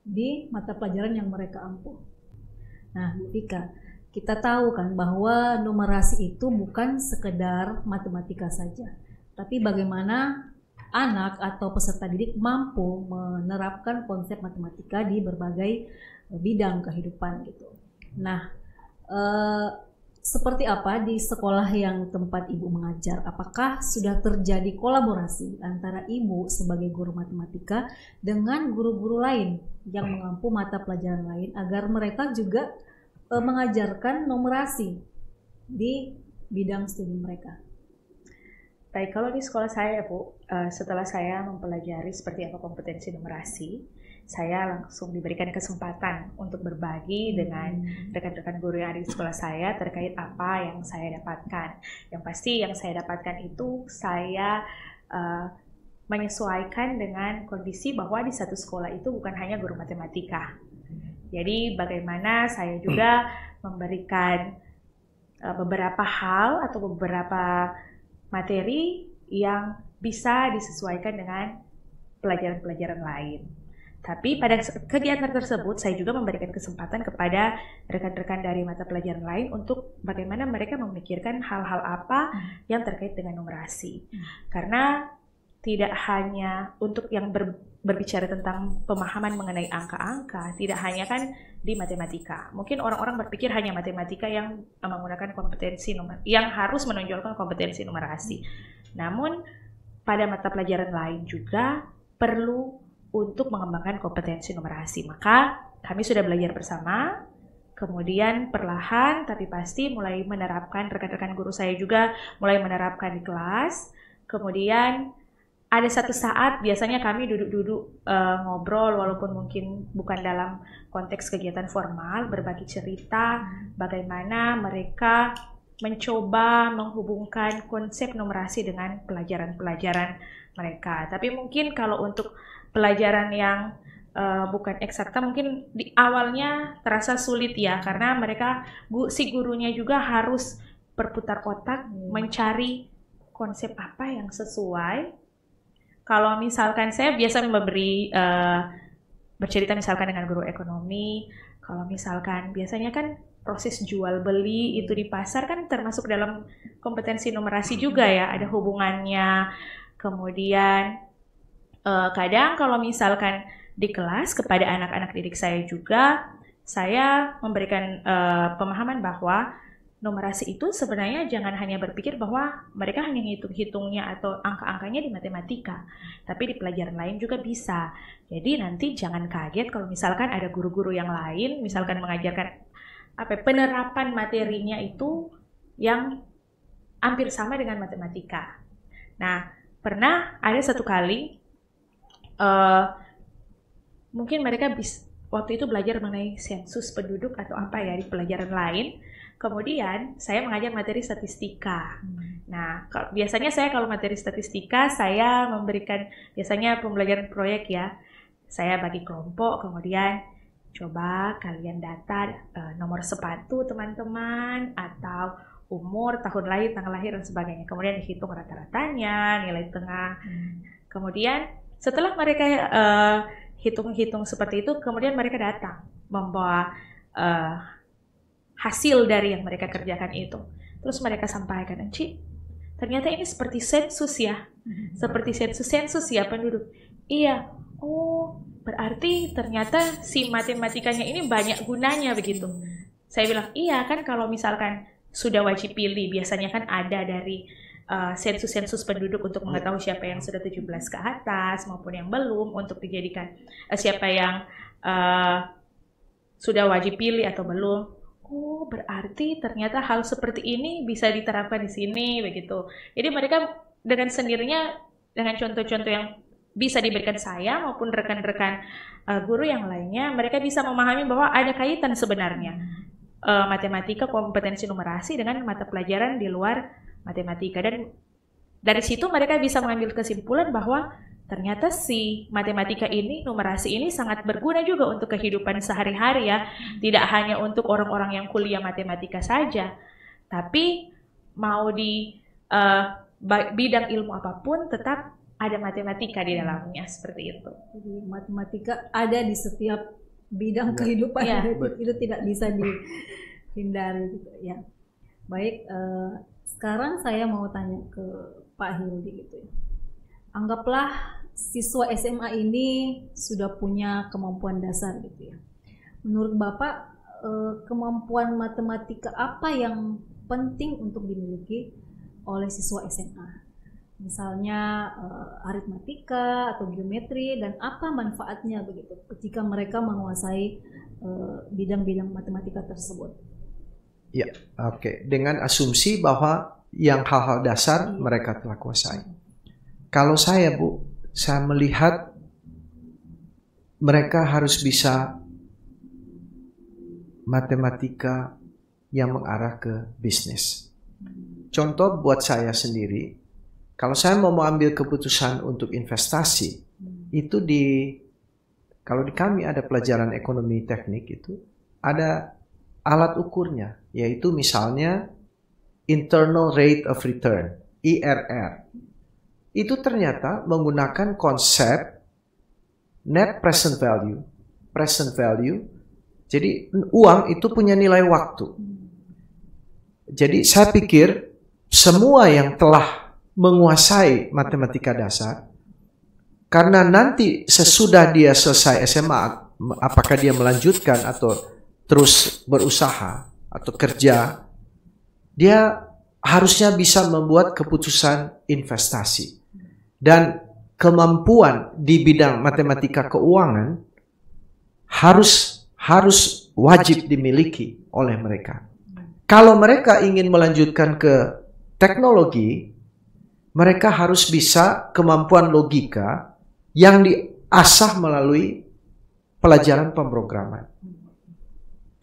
di mata pelajaran yang mereka ampuh? Nah, Bu Vika, kita tahu kan bahwa numerasi itu bukan sekedar matematika saja, tapi bagaimana anak atau peserta didik mampu menerapkan konsep matematika di berbagai bidang kehidupan gitu. Nah, seperti apa di sekolah yang tempat Ibu mengajar? Apakah sudah terjadi kolaborasi antara Ibu sebagai guru matematika dengan guru-guru lain yang mengampu mata pelajaran lain agar mereka juga mengajarkan numerasi di bidang studi mereka? Baik, kalau di sekolah saya, Bu, setelah saya mempelajari seperti apa kompetensi numerasi, saya langsung diberikan kesempatan untuk berbagi dengan rekan-rekan guru yang ada di sekolah saya terkait apa yang saya dapatkan. Yang pasti yang saya dapatkan itu saya menyesuaikan dengan kondisi bahwa di satu sekolah itu bukan hanya guru matematika. Jadi bagaimana saya juga memberikan beberapa hal atau beberapa materi yang bisa disesuaikan dengan pelajaran-pelajaran lain. Tapi pada kegiatan tersebut saya juga memberikan kesempatan kepada rekan-rekan dari mata pelajaran lain untuk bagaimana mereka memikirkan hal-hal apa yang terkait dengan numerasi. Karena tidak hanya untuk yang berbicara tentang pemahaman mengenai angka-angka, tidak hanya kan di matematika. Mungkin orang-orang berpikir hanya matematika yang menggunakan kompetensi yang harus menonjolkan kompetensi numerasi. Namun pada mata pelajaran lain juga perlu untuk mengembangkan kompetensi numerasi. Maka kami sudah belajar bersama, kemudian perlahan tapi pasti mulai menerapkan, rekan-rekan guru saya juga mulai menerapkan di kelas. Kemudian ada satu saat biasanya kami duduk-duduk ngobrol, walaupun mungkin bukan dalam konteks kegiatan formal, berbagi cerita bagaimana mereka mencoba menghubungkan konsep numerasi dengan pelajaran-pelajaran mereka. Tapi mungkin kalau untuk pelajaran yang bukan eksakta mungkin di awalnya terasa sulit ya, karena mereka si gurunya juga harus berputar otak mencari konsep apa yang sesuai. Kalau misalkan saya biasa memberi bercerita misalkan dengan guru ekonomi, kalau misalkan biasanya kan proses jual beli itu di pasar kan termasuk dalam kompetensi numerasi juga ya, ada hubungannya. Kemudian kadang kalau misalkan di kelas kepada anak-anak didik saya juga, saya memberikan pemahaman bahwa numerasi itu sebenarnya jangan hanya berpikir bahwa mereka hanya hitung-hitungnya atau angka-angkanya di matematika, tapi di pelajaran lain juga bisa. Jadi nanti jangan kaget kalau misalkan ada guru-guru yang lain, misalkan mengajarkan penerapan materinya itu yang hampir sama dengan matematika. Nah, pernah ada satu kali mungkin mereka waktu itu belajar mengenai sensus penduduk atau apa ya di pelajaran lain. Kemudian saya mengajar materi statistika. Nah, biasanya saya kalau materi statistika saya memberikan biasanya pembelajaran proyek ya. Saya bagi kelompok, kemudian coba kalian data nomor sepatu teman-teman atau umur, tahun lahir, tanggal lahir dan sebagainya. Kemudian dihitung rata-ratanya, nilai tengah. Kemudian setelah mereka hitung-hitung seperti itu, kemudian mereka datang membawa hasil dari yang mereka kerjakan itu. Terus mereka sampaikan, Ci, ternyata ini seperti sensus ya, seperti sensus ya penduduk. Iya, oh berarti ternyata si matematikanya ini banyak gunanya begitu. Saya bilang, iya kan kalau misalkan sudah wajib pilih, biasanya kan ada dari sensus-sensus penduduk untuk mengetahui siapa yang sudah 17 ke atas maupun yang belum, untuk dijadikan siapa yang sudah wajib pilih atau belum. oh berarti ternyata hal seperti ini bisa diterapkan di sini begitu. Jadi mereka dengan sendirinya dengan contoh-contoh yang bisa diberikan saya maupun rekan-rekan guru yang lainnya, mereka bisa memahami bahwa ada kaitan sebenarnya matematika, kompetensi numerasi dengan mata pelajaran di luar matematika, dan dari situ mereka bisa mengambil kesimpulan bahwa ternyata si matematika ini, numerasi ini sangat berguna juga untuk kehidupan sehari-hari ya. Tidak hanya untuk orang-orang yang kuliah matematika saja, tapi mau di bidang ilmu apapun tetap ada matematika di dalamnya, seperti itu. Jadi matematika ada di setiap bidang kehidupan, ya. Itu tidak bisa dihindari gitu ya. Baik, sekarang saya mau tanya ke Pak Hildi gitu ya. Anggaplah siswa SMA ini sudah punya kemampuan dasar gitu ya. Menurut Bapak, kemampuan matematika apa yang penting untuk dimiliki oleh siswa SMA? Misalnya aritmatika atau geometri, dan apa manfaatnya begitu ketika mereka menguasai bidang-bidang matematika tersebut? Ya, oke. Dengan asumsi bahwa yang hal-hal dasar mereka telah kuasai. Kalau saya, Bu, saya melihat mereka harus bisa matematika yang mengarah ke bisnis. Contoh buat saya sendiri, kalau saya mau mengambil keputusan untuk investasi, itu kalau di kami ada pelajaran ekonomi teknik, itu ada alat ukurnya, yaitu misalnya Internal Rate of Return, IRR. Itu ternyata menggunakan konsep net present value. Present value, jadi uang itu punya nilai waktu. Jadi saya pikir semua yang telah menguasai matematika dasar, karena nanti sesudah dia selesai SMA, apakah dia melanjutkan atau terus berusaha atau kerja, dia harusnya bisa membuat keputusan investasi. Dan kemampuan di bidang matematika keuangan harus wajib dimiliki oleh mereka. Kalau mereka ingin melanjutkan ke teknologi, mereka harus bisa kemampuan logika yang diasah melalui pelajaran pemrograman.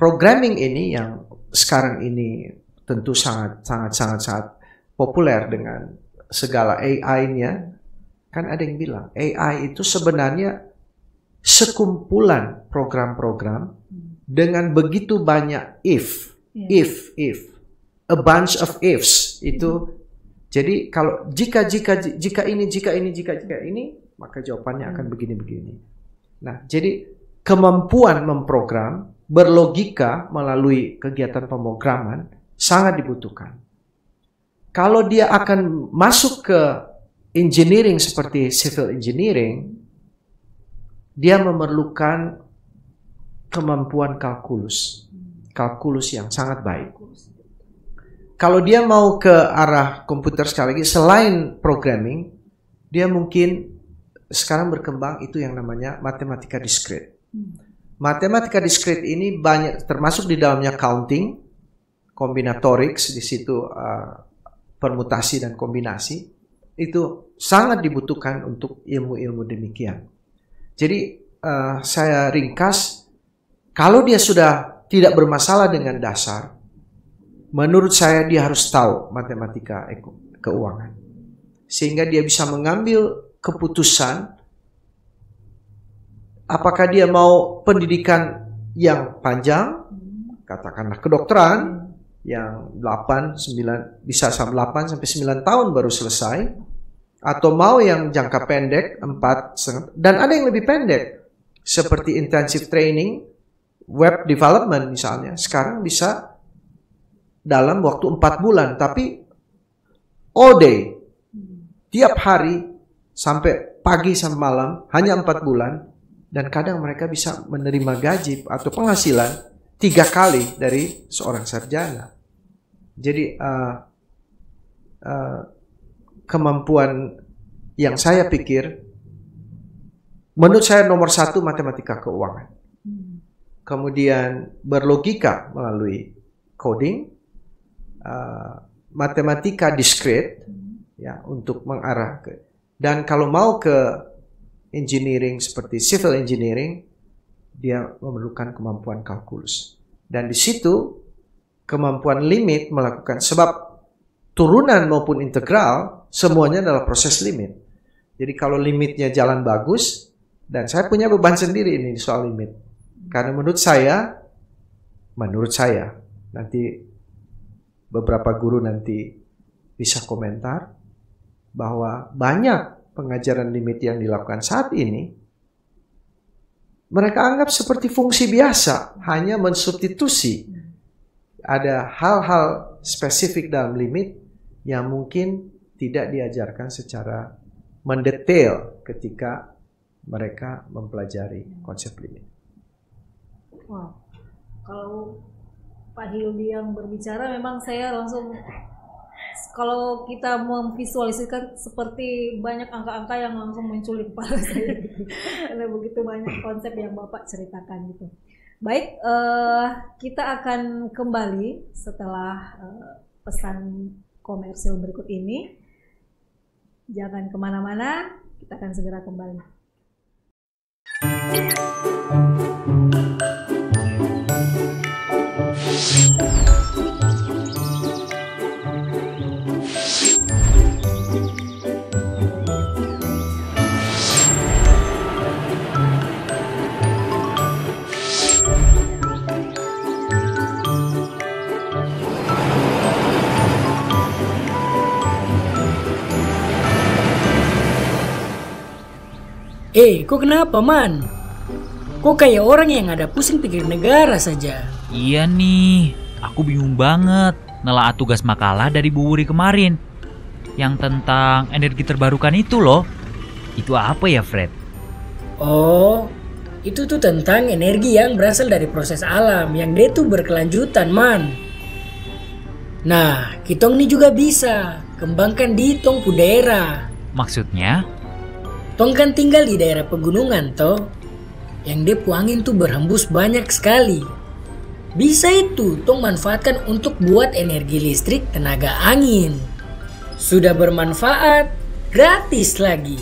Programming ini yang sekarang ini tentu sangat populer dengan segala AI-nya. Kan ada yang bilang AI itu sebenarnya sekumpulan program-program dengan begitu banyak if, a bunch of ifs itu. Jadi kalau jika ini, maka jawabannya akan begini. Nah, jadi kemampuan memprogram berlogika melalui kegiatan pemrograman sangat dibutuhkan. Kalau dia akan masuk ke engineering seperti civil engineering, dia memerlukan kemampuan kalkulus yang sangat baik. Kalau dia mau ke arah komputer, sekali lagi selain programming, dia mungkin sekarang berkembang itu yang namanya matematika diskrit. Matematika diskrit ini banyak termasuk di dalamnya counting, combinatorics, di situ permutasi dan kombinasi, itu sangat dibutuhkan untuk ilmu-ilmu demikian. Jadi saya ringkas, kalau dia sudah tidak bermasalah dengan dasar, menurut saya dia harus tahu matematika keuangan, sehingga dia bisa mengambil keputusan apakah dia mau pendidikan yang panjang, katakanlah kedokteran, yang bisa sampai 8 sampai 9 tahun baru selesai, atau mau yang jangka pendek 4,5, dan ada yang lebih pendek seperti intensive training, web development misalnya, sekarang bisa dalam waktu 4 bulan, tapi all day, tiap hari sampai pagi sampai malam, hanya 4 bulan, dan kadang mereka bisa menerima gaji atau penghasilan 3 kali dari seorang sarjana. Jadi kemampuan yang saya pikir, menurut saya nomor 1 matematika keuangan. kemudian berlogika melalui coding, matematika discrete, ya, untuk mengarah ke. Dan kalau mau ke engineering seperti civil engineering, dia memerlukan kemampuan kalkulus. Dan di situ kemampuan limit melakukan, sebab turunan maupun integral semuanya adalah proses limit. Jadi kalau limitnya jalan bagus, dan saya punya beban sendiri ini soal limit. Karena menurut saya, nanti beberapa guru nanti bisa komentar bahwa banyak pengajaran limit yang dilakukan saat ini mereka anggap seperti fungsi biasa, hanya mensubstitusi. Ada hal-hal spesifik dalam limit yang mungkin tidak diajarkan secara mendetail ketika mereka mempelajari konsep limit. Wow. Kalau Pak Hildi yang berbicara, memang saya langsung, kalau kita memvisualisasikan seperti banyak angka-angka yang langsung muncul di kepala saya. Karena begitu banyak konsep yang Bapak ceritakan gitu. Baik, kita akan kembali setelah pesan komersil berikut ini. Jangan kemana-mana, kita akan segera kembali. Kok kenapa, Man? Kok kayak orang yang ada pusing pikir negara saja? Iya nih, aku bingung banget nelaah tugas makalah dari Bu Wuri kemarin. Yang tentang energi terbarukan itu loh. Itu apa ya, Fred? Oh, itu tuh tentang energi yang berasal dari proses alam, yang dia tuh berkelanjutan, Man. Nah, kitong nih juga bisa kembangkan di tong pu daerah. Maksudnya? Tong kan tinggal di daerah pegunungan toh, yang dia angin tuh berhembus banyak sekali. Bisa itu tong manfaatkan untuk buat energi listrik tenaga angin. Sudah bermanfaat, gratis lagi.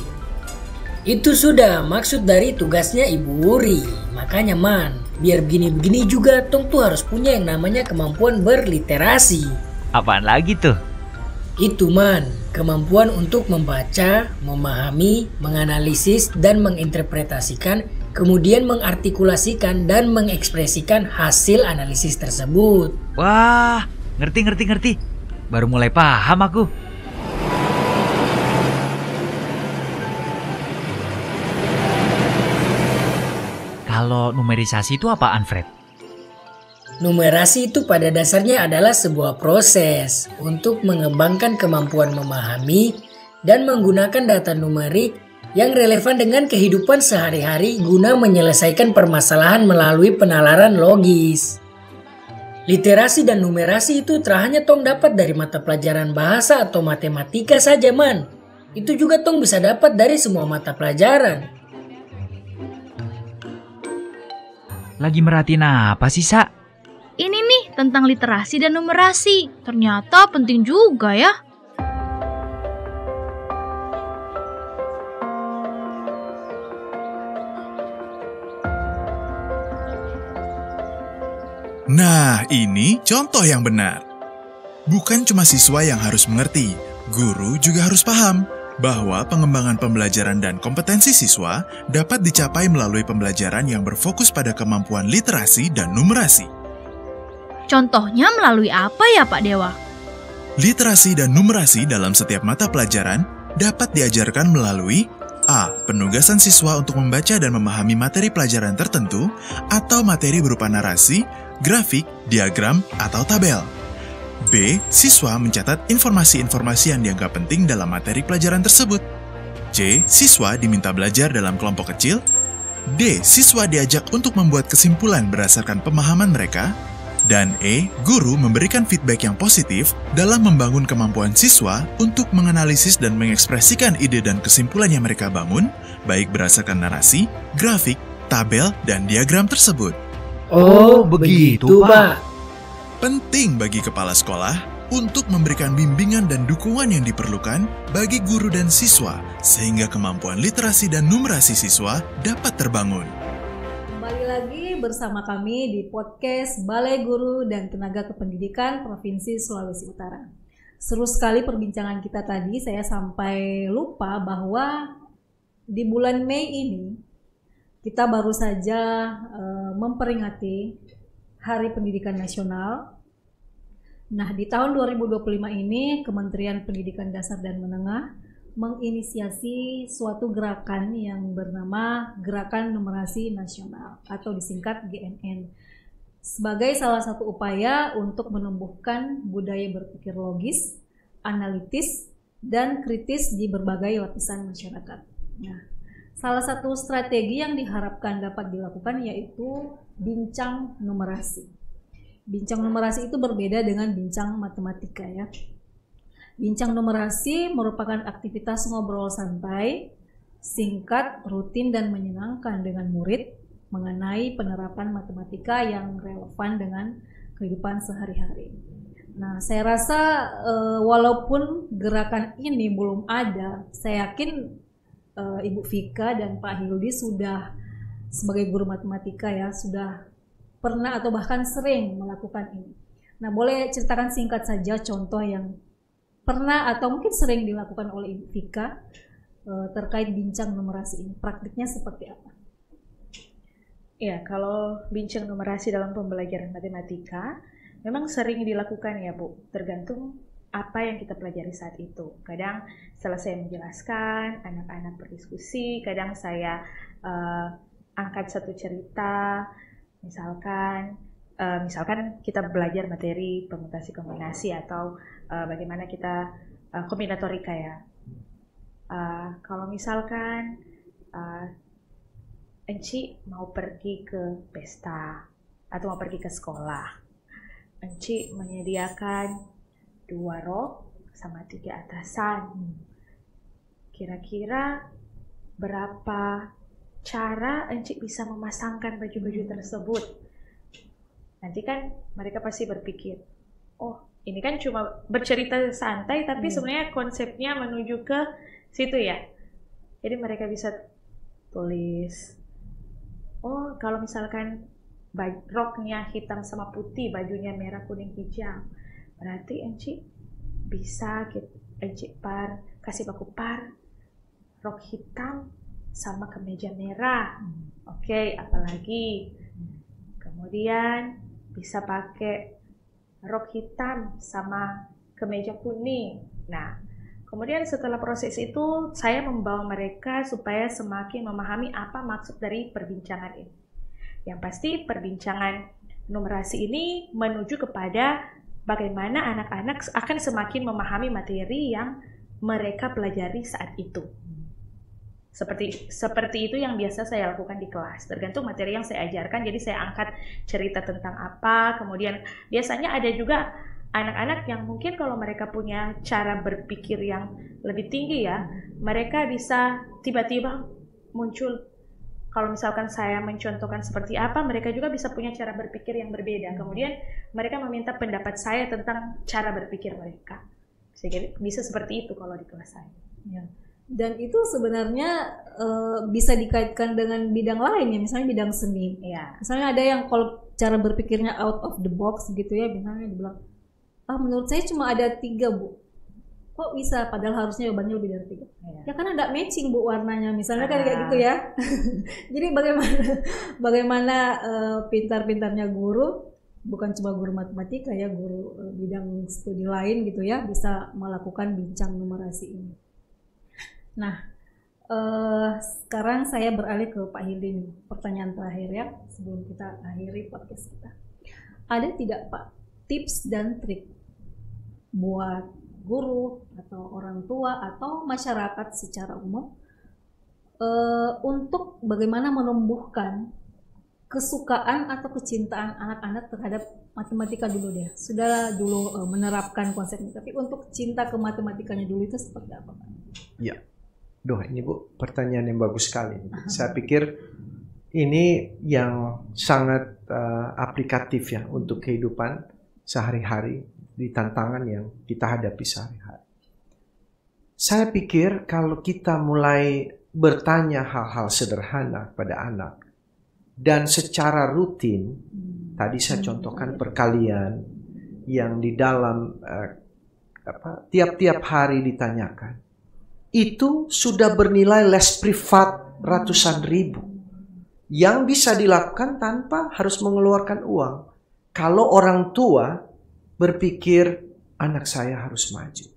Itu sudah maksud dari tugasnya Ibu Wuri. Makanya, Man, biar begini-begini juga tong tuh harus punya yang namanya kemampuan berliterasi. Apaan lagi tuh? Itu, Man, kemampuan untuk membaca, memahami, menganalisis, dan menginterpretasikan, kemudian mengartikulasikan dan mengekspresikan hasil analisis tersebut. Wah, ngerti. Baru mulai paham aku. Kalau numerisasi itu apaan, Fred? Numerasi itu pada dasarnya adalah sebuah proses untuk mengembangkan kemampuan memahami dan menggunakan data numerik yang relevan dengan kehidupan sehari-hari guna menyelesaikan permasalahan melalui penalaran logis. Literasi dan numerasi itu hanya tong dapat dari mata pelajaran bahasa atau matematika saja, Man. Itu juga tong bisa dapat dari semua mata pelajaran. Lagi merhatiin apa sih, Sa? Ini nih tentang literasi dan numerasi. Ternyata penting juga ya. Nah, ini contoh yang benar. Bukan cuma siswa yang harus mengerti, guru juga harus paham bahwa pengembangan pembelajaran dan kompetensi siswa dapat dicapai melalui pembelajaran yang berfokus pada kemampuan literasi dan numerasi. Contohnya melalui apa ya, Pak Dewa? Literasi dan numerasi dalam setiap mata pelajaran dapat diajarkan melalui A. Penugasan siswa untuk membaca dan memahami materi pelajaran tertentu atau materi berupa narasi, grafik, diagram, atau tabel. B. Siswa mencatat informasi-informasi yang dianggap penting dalam materi pelajaran tersebut. C. Siswa diminta belajar dalam kelompok kecil. D. Siswa diajak untuk membuat kesimpulan berdasarkan pemahaman mereka. Dan E. Guru memberikan feedback yang positif dalam membangun kemampuan siswa untuk menganalisis dan mengekspresikan ide dan kesimpulan yang mereka bangun, baik berdasarkan narasi, grafik, tabel, dan diagram tersebut. Oh, begitu, Pak. Penting bagi kepala sekolah untuk memberikan bimbingan dan dukungan yang diperlukan bagi guru dan siswa sehingga kemampuan literasi dan numerasi siswa dapat terbangun. Kembali lagi bersama kami di podcast Balai Guru dan Tenaga Kependidikan Provinsi Sulawesi Utara. Seru sekali perbincangan kita tadi, saya sampai lupa bahwa di bulan Mei ini kita baru saja memperingati Hari Pendidikan Nasional. Nah, di tahun 2025 ini Kementerian Pendidikan Dasar dan Menengah menginisiasi suatu gerakan yang bernama Gerakan Numerasi Nasional atau disingkat GNN sebagai salah satu upaya untuk menumbuhkan budaya berpikir logis, analitis, dan kritis di berbagai lapisan masyarakat. Nah, salah satu strategi yang diharapkan dapat dilakukan yaitu bincang numerasi. Bincang numerasi itu berbeda dengan bincang matematika ya. Bincang numerasi merupakan aktivitas ngobrol santai, singkat, rutin, dan menyenangkan dengan murid mengenai penerapan matematika yang relevan dengan kehidupan sehari-hari. Nah, saya rasa walaupun gerakan ini belum ada, saya yakin Ibu Vika dan Pak Hildi sudah sebagai guru matematika ya, sudah pernah atau bahkan sering melakukan ini. Nah, boleh ceritakan singkat saja contoh yang pernah atau mungkin sering dilakukan oleh Ibu Vika terkait bincang numerasi ini. Praktiknya seperti apa? Ya, kalau bincang numerasi dalam pembelajaran matematika memang sering dilakukan ya Bu, tergantung apa yang kita pelajari saat itu. Kadang setelah saya menjelaskan, anak-anak berdiskusi, kadang saya angkat satu cerita, misalkan kita belajar materi permutasi kombinasi atau bagaimana kita kombinatorika ya. Kalau misalkan Enci mau pergi ke pesta atau mau pergi ke sekolah, Enci menyediakan 2 rok sama 3 atasan. Kira-kira berapa cara Enci bisa memasangkan baju-baju tersebut? Nanti kan mereka pasti berpikir, oh ini kan cuma bercerita santai tapi sebenarnya konsepnya menuju ke situ ya. Jadi mereka bisa tulis, oh kalau misalkan roknya hitam sama putih, bajunya merah kuning hijau, berarti Enci bisa Enci kasih baku par rok hitam sama kemeja merah. Oke, apalagi kemudian bisa pakai rok hitam sama kemeja kuning. Nah, kemudian setelah proses itu saya membawa mereka supaya semakin memahami apa maksud dari perbincangan ini. Yang pasti perbincangan numerasi ini menuju kepada bagaimana anak-anak akan semakin memahami materi yang mereka pelajari saat itu. Seperti itu yang biasa saya lakukan di kelas. Tergantung materi yang saya ajarkan, jadi saya angkat cerita tentang apa. Kemudian biasanya ada juga anak-anak yang mungkin kalau mereka punya cara berpikir yang lebih tinggi ya, mereka bisa tiba-tiba muncul. Kalau misalkan saya mencontohkan seperti apa, mereka juga bisa punya cara berpikir yang berbeda. Kemudian mereka meminta pendapat saya tentang cara berpikir mereka. Bisa seperti itu kalau di kelas saya. Ya. Dan itu sebenarnya bisa dikaitkan dengan bidang lain ya, misalnya bidang seni. Ya. Misalnya ada yang kalau cara berpikirnya out of the box gitu ya, misalnya dibilang, menurut saya cuma ada 3 Bu. Kok bisa? Padahal harusnya jawabannya lebih dari 3. Ya kan ada matching Bu warnanya, misalnya kan kayak gitu ya. Jadi bagaimana pintar-pintarnya guru, bukan cuma guru matematika ya, guru bidang studi lain gitu ya, bisa melakukan bincang numerasi ini. Nah, sekarang saya beralih ke Pak Hildi nih, pertanyaan terakhir ya, sebelum kita akhiri podcast kita. Ada tidak Pak tips dan trik buat guru atau orang tua atau masyarakat secara umum untuk bagaimana menumbuhkan kesukaan atau kecintaan anak-anak terhadap matematika dulu deh. Sudah dulu menerapkan konsepnya, tapi untuk cinta ke matematikanya dulu itu seperti apa Pak? Ya, ini Bu pertanyaan yang bagus sekali. Saya pikir ini yang sangat aplikatif ya untuk kehidupan sehari-hari di tantangan yang kita hadapi sehari-hari. Saya pikir kalau kita mulai bertanya hal-hal sederhana pada anak dan secara rutin, tadi saya contohkan perkalian yang di dalam tiap-tiap hari ditanyakan, itu sudah bernilai les privat ratusan ribu yang bisa dilakukan tanpa harus mengeluarkan uang. Kalau orang tua berpikir anak saya harus maju,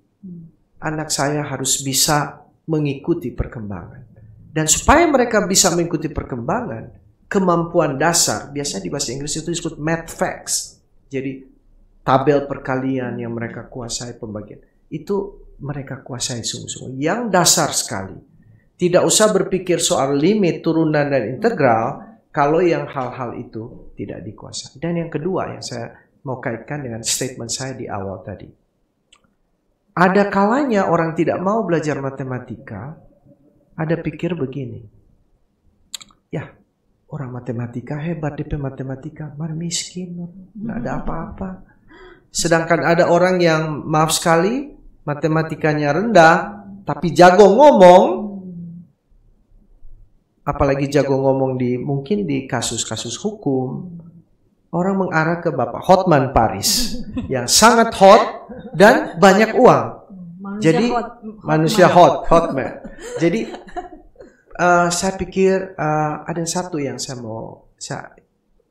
anak saya harus bisa mengikuti perkembangan, dan supaya mereka bisa mengikuti perkembangan, kemampuan dasar, biasanya di bahasa Inggris itu disebut math facts. Jadi tabel perkalian yang mereka kuasai, pembagian, itu mereka kuasai sungguh-sungguh. Yang dasar sekali. Tidak usah berpikir soal limit, turunan, dan integral kalau yang hal-hal itu tidak dikuasai. Dan yang kedua yang saya mau kaitkan dengan statement saya di awal tadi. Ada kalanya orang tidak mau belajar matematika, ada pikir begini, ya orang matematika hebat, DP matematika, mar miskin, nggak ada apa-apa. Sedangkan ada orang yang maaf sekali, matematikanya rendah, tapi jago ngomong, apalagi jago ngomong mungkin di kasus-kasus hukum, orang mengarah ke Bapak Hotman Paris yang sangat hot dan banyak uang. Jadi manusia Hotman. Jadi saya pikir ada satu yang saya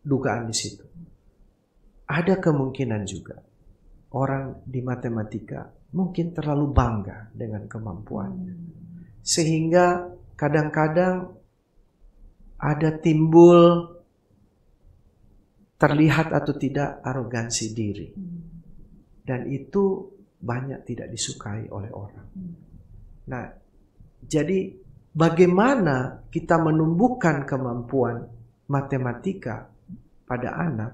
dugaan di situ. Ada kemungkinan juga orang di matematika mungkin terlalu bangga dengan kemampuannya, sehingga kadang-kadang ada timbul terlihat atau tidak arogansi diri, dan itu banyak tidak disukai oleh orang. Nah, jadi bagaimana kita menumbuhkan kemampuan matematika pada anak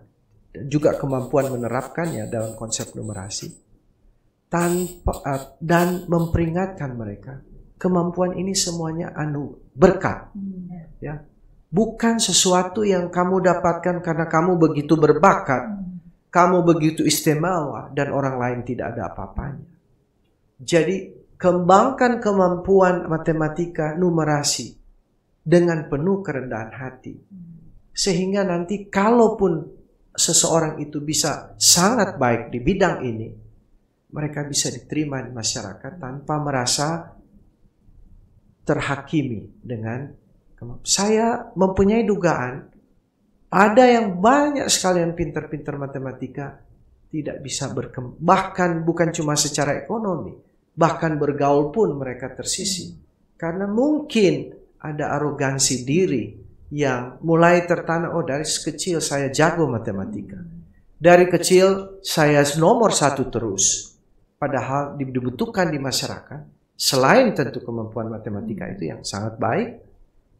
dan juga kemampuan menerapkannya dalam konsep numerasi dan memperingatkan mereka kemampuan ini semuanya berkat, ya. Bukan sesuatu yang kamu dapatkan karena kamu begitu berbakat, kamu begitu istimewa dan orang lain tidak ada apa-apanya. Jadi kembangkan kemampuan matematika numerasi dengan penuh kerendahan hati, sehingga nanti kalaupun seseorang itu bisa sangat baik di bidang ini, mereka bisa diterima di masyarakat tanpa merasa terhakimi dengan. Saya mempunyai dugaan ada yang banyak sekali yang pintar-pintar matematika tidak bisa berkembang, bahkan bukan cuma secara ekonomi, bahkan bergaul pun mereka tersisih karena mungkin ada arogansi diri yang mulai tertanam. Oh, dari kecil saya jago matematika, dari kecil saya nomor 1 terus, padahal dibutuhkan di masyarakat selain tentu kemampuan matematika itu yang sangat baik,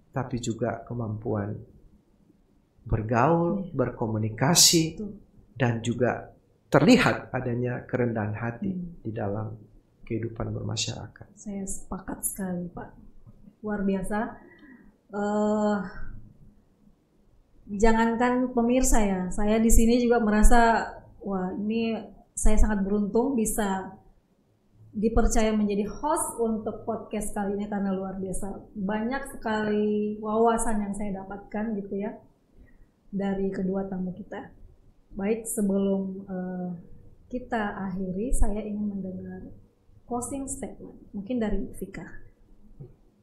tapi juga kemampuan bergaul, berkomunikasi, dan juga terlihat adanya kerendahan hati di dalam kehidupan bermasyarakat. Saya sepakat sekali, Pak. Luar biasa. Jangankan pemirsa ya, saya di sini juga merasa, wah ini saya sangat beruntung bisa dipercaya menjadi host untuk podcast kali ini karena luar biasa banyak sekali wawasan yang saya dapatkan gitu ya dari kedua tamu kita. Baik, sebelum kita akhiri, saya ingin mendengar closing statement mungkin dari Vika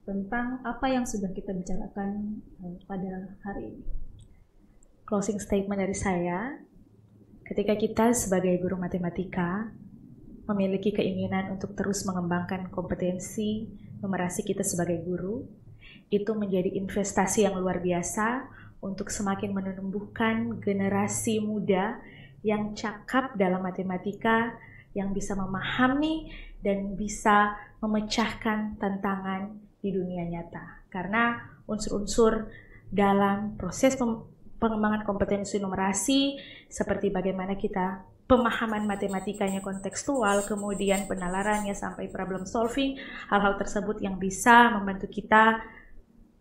tentang apa yang sudah kita bicarakan pada hari ini. Closing statement dari saya, ketika kita sebagai guru matematika memiliki keinginan untuk terus mengembangkan kompetensi numerasi kita sebagai guru, itu menjadi investasi yang luar biasa untuk semakin menumbuhkan generasi muda yang cakap dalam matematika, yang bisa memahami dan bisa memecahkan tantangan di dunia nyata. Karena unsur-unsur dalam proses pengembangan kompetensi numerasi seperti bagaimana kita pemahaman matematikanya kontekstual, kemudian penalarannya sampai problem solving, hal-hal tersebut yang bisa membantu kita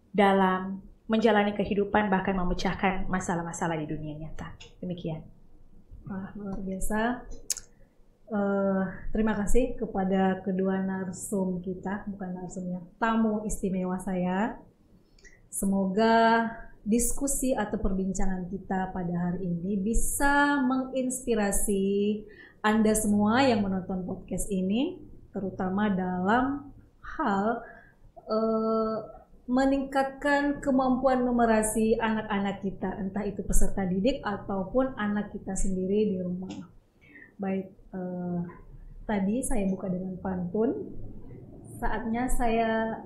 dalam menjalani kehidupan, bahkan memecahkan masalah-masalah di dunia nyata. Demikian. Wah, luar biasa. Terima kasih kepada kedua narsum kita, bukan narsumnya, tamu istimewa saya. Semoga diskusi atau perbincangan kita pada hari ini bisa menginspirasi Anda semua yang menonton podcast ini, terutama dalam hal meningkatkan kemampuan numerasi anak-anak kita, entah itu peserta didik ataupun anak kita sendiri di rumah. Baik, tadi saya buka dengan pantun. Saatnya saya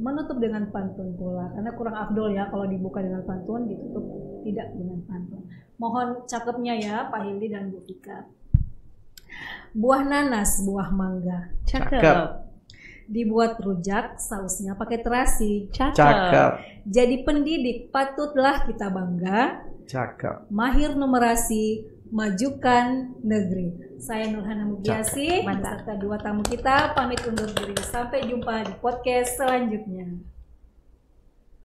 menutup dengan pantun pula, karena kurang afdol ya kalau dibuka dengan pantun, ditutup tidak dengan pantun. Mohon cakepnya ya Pak Hildi dan Bu Vika. Buah nanas, buah mangga, Cakep. dibuat rujak, sausnya pakai terasi. Cakep. Jadi pendidik patutlah kita bangga, Cakep. mahir numerasi, majukan negeri. Saya Nurhana Mugiasi Mantap. beserta dua tamu kita pamit undur diri. Sampai jumpa di podcast selanjutnya.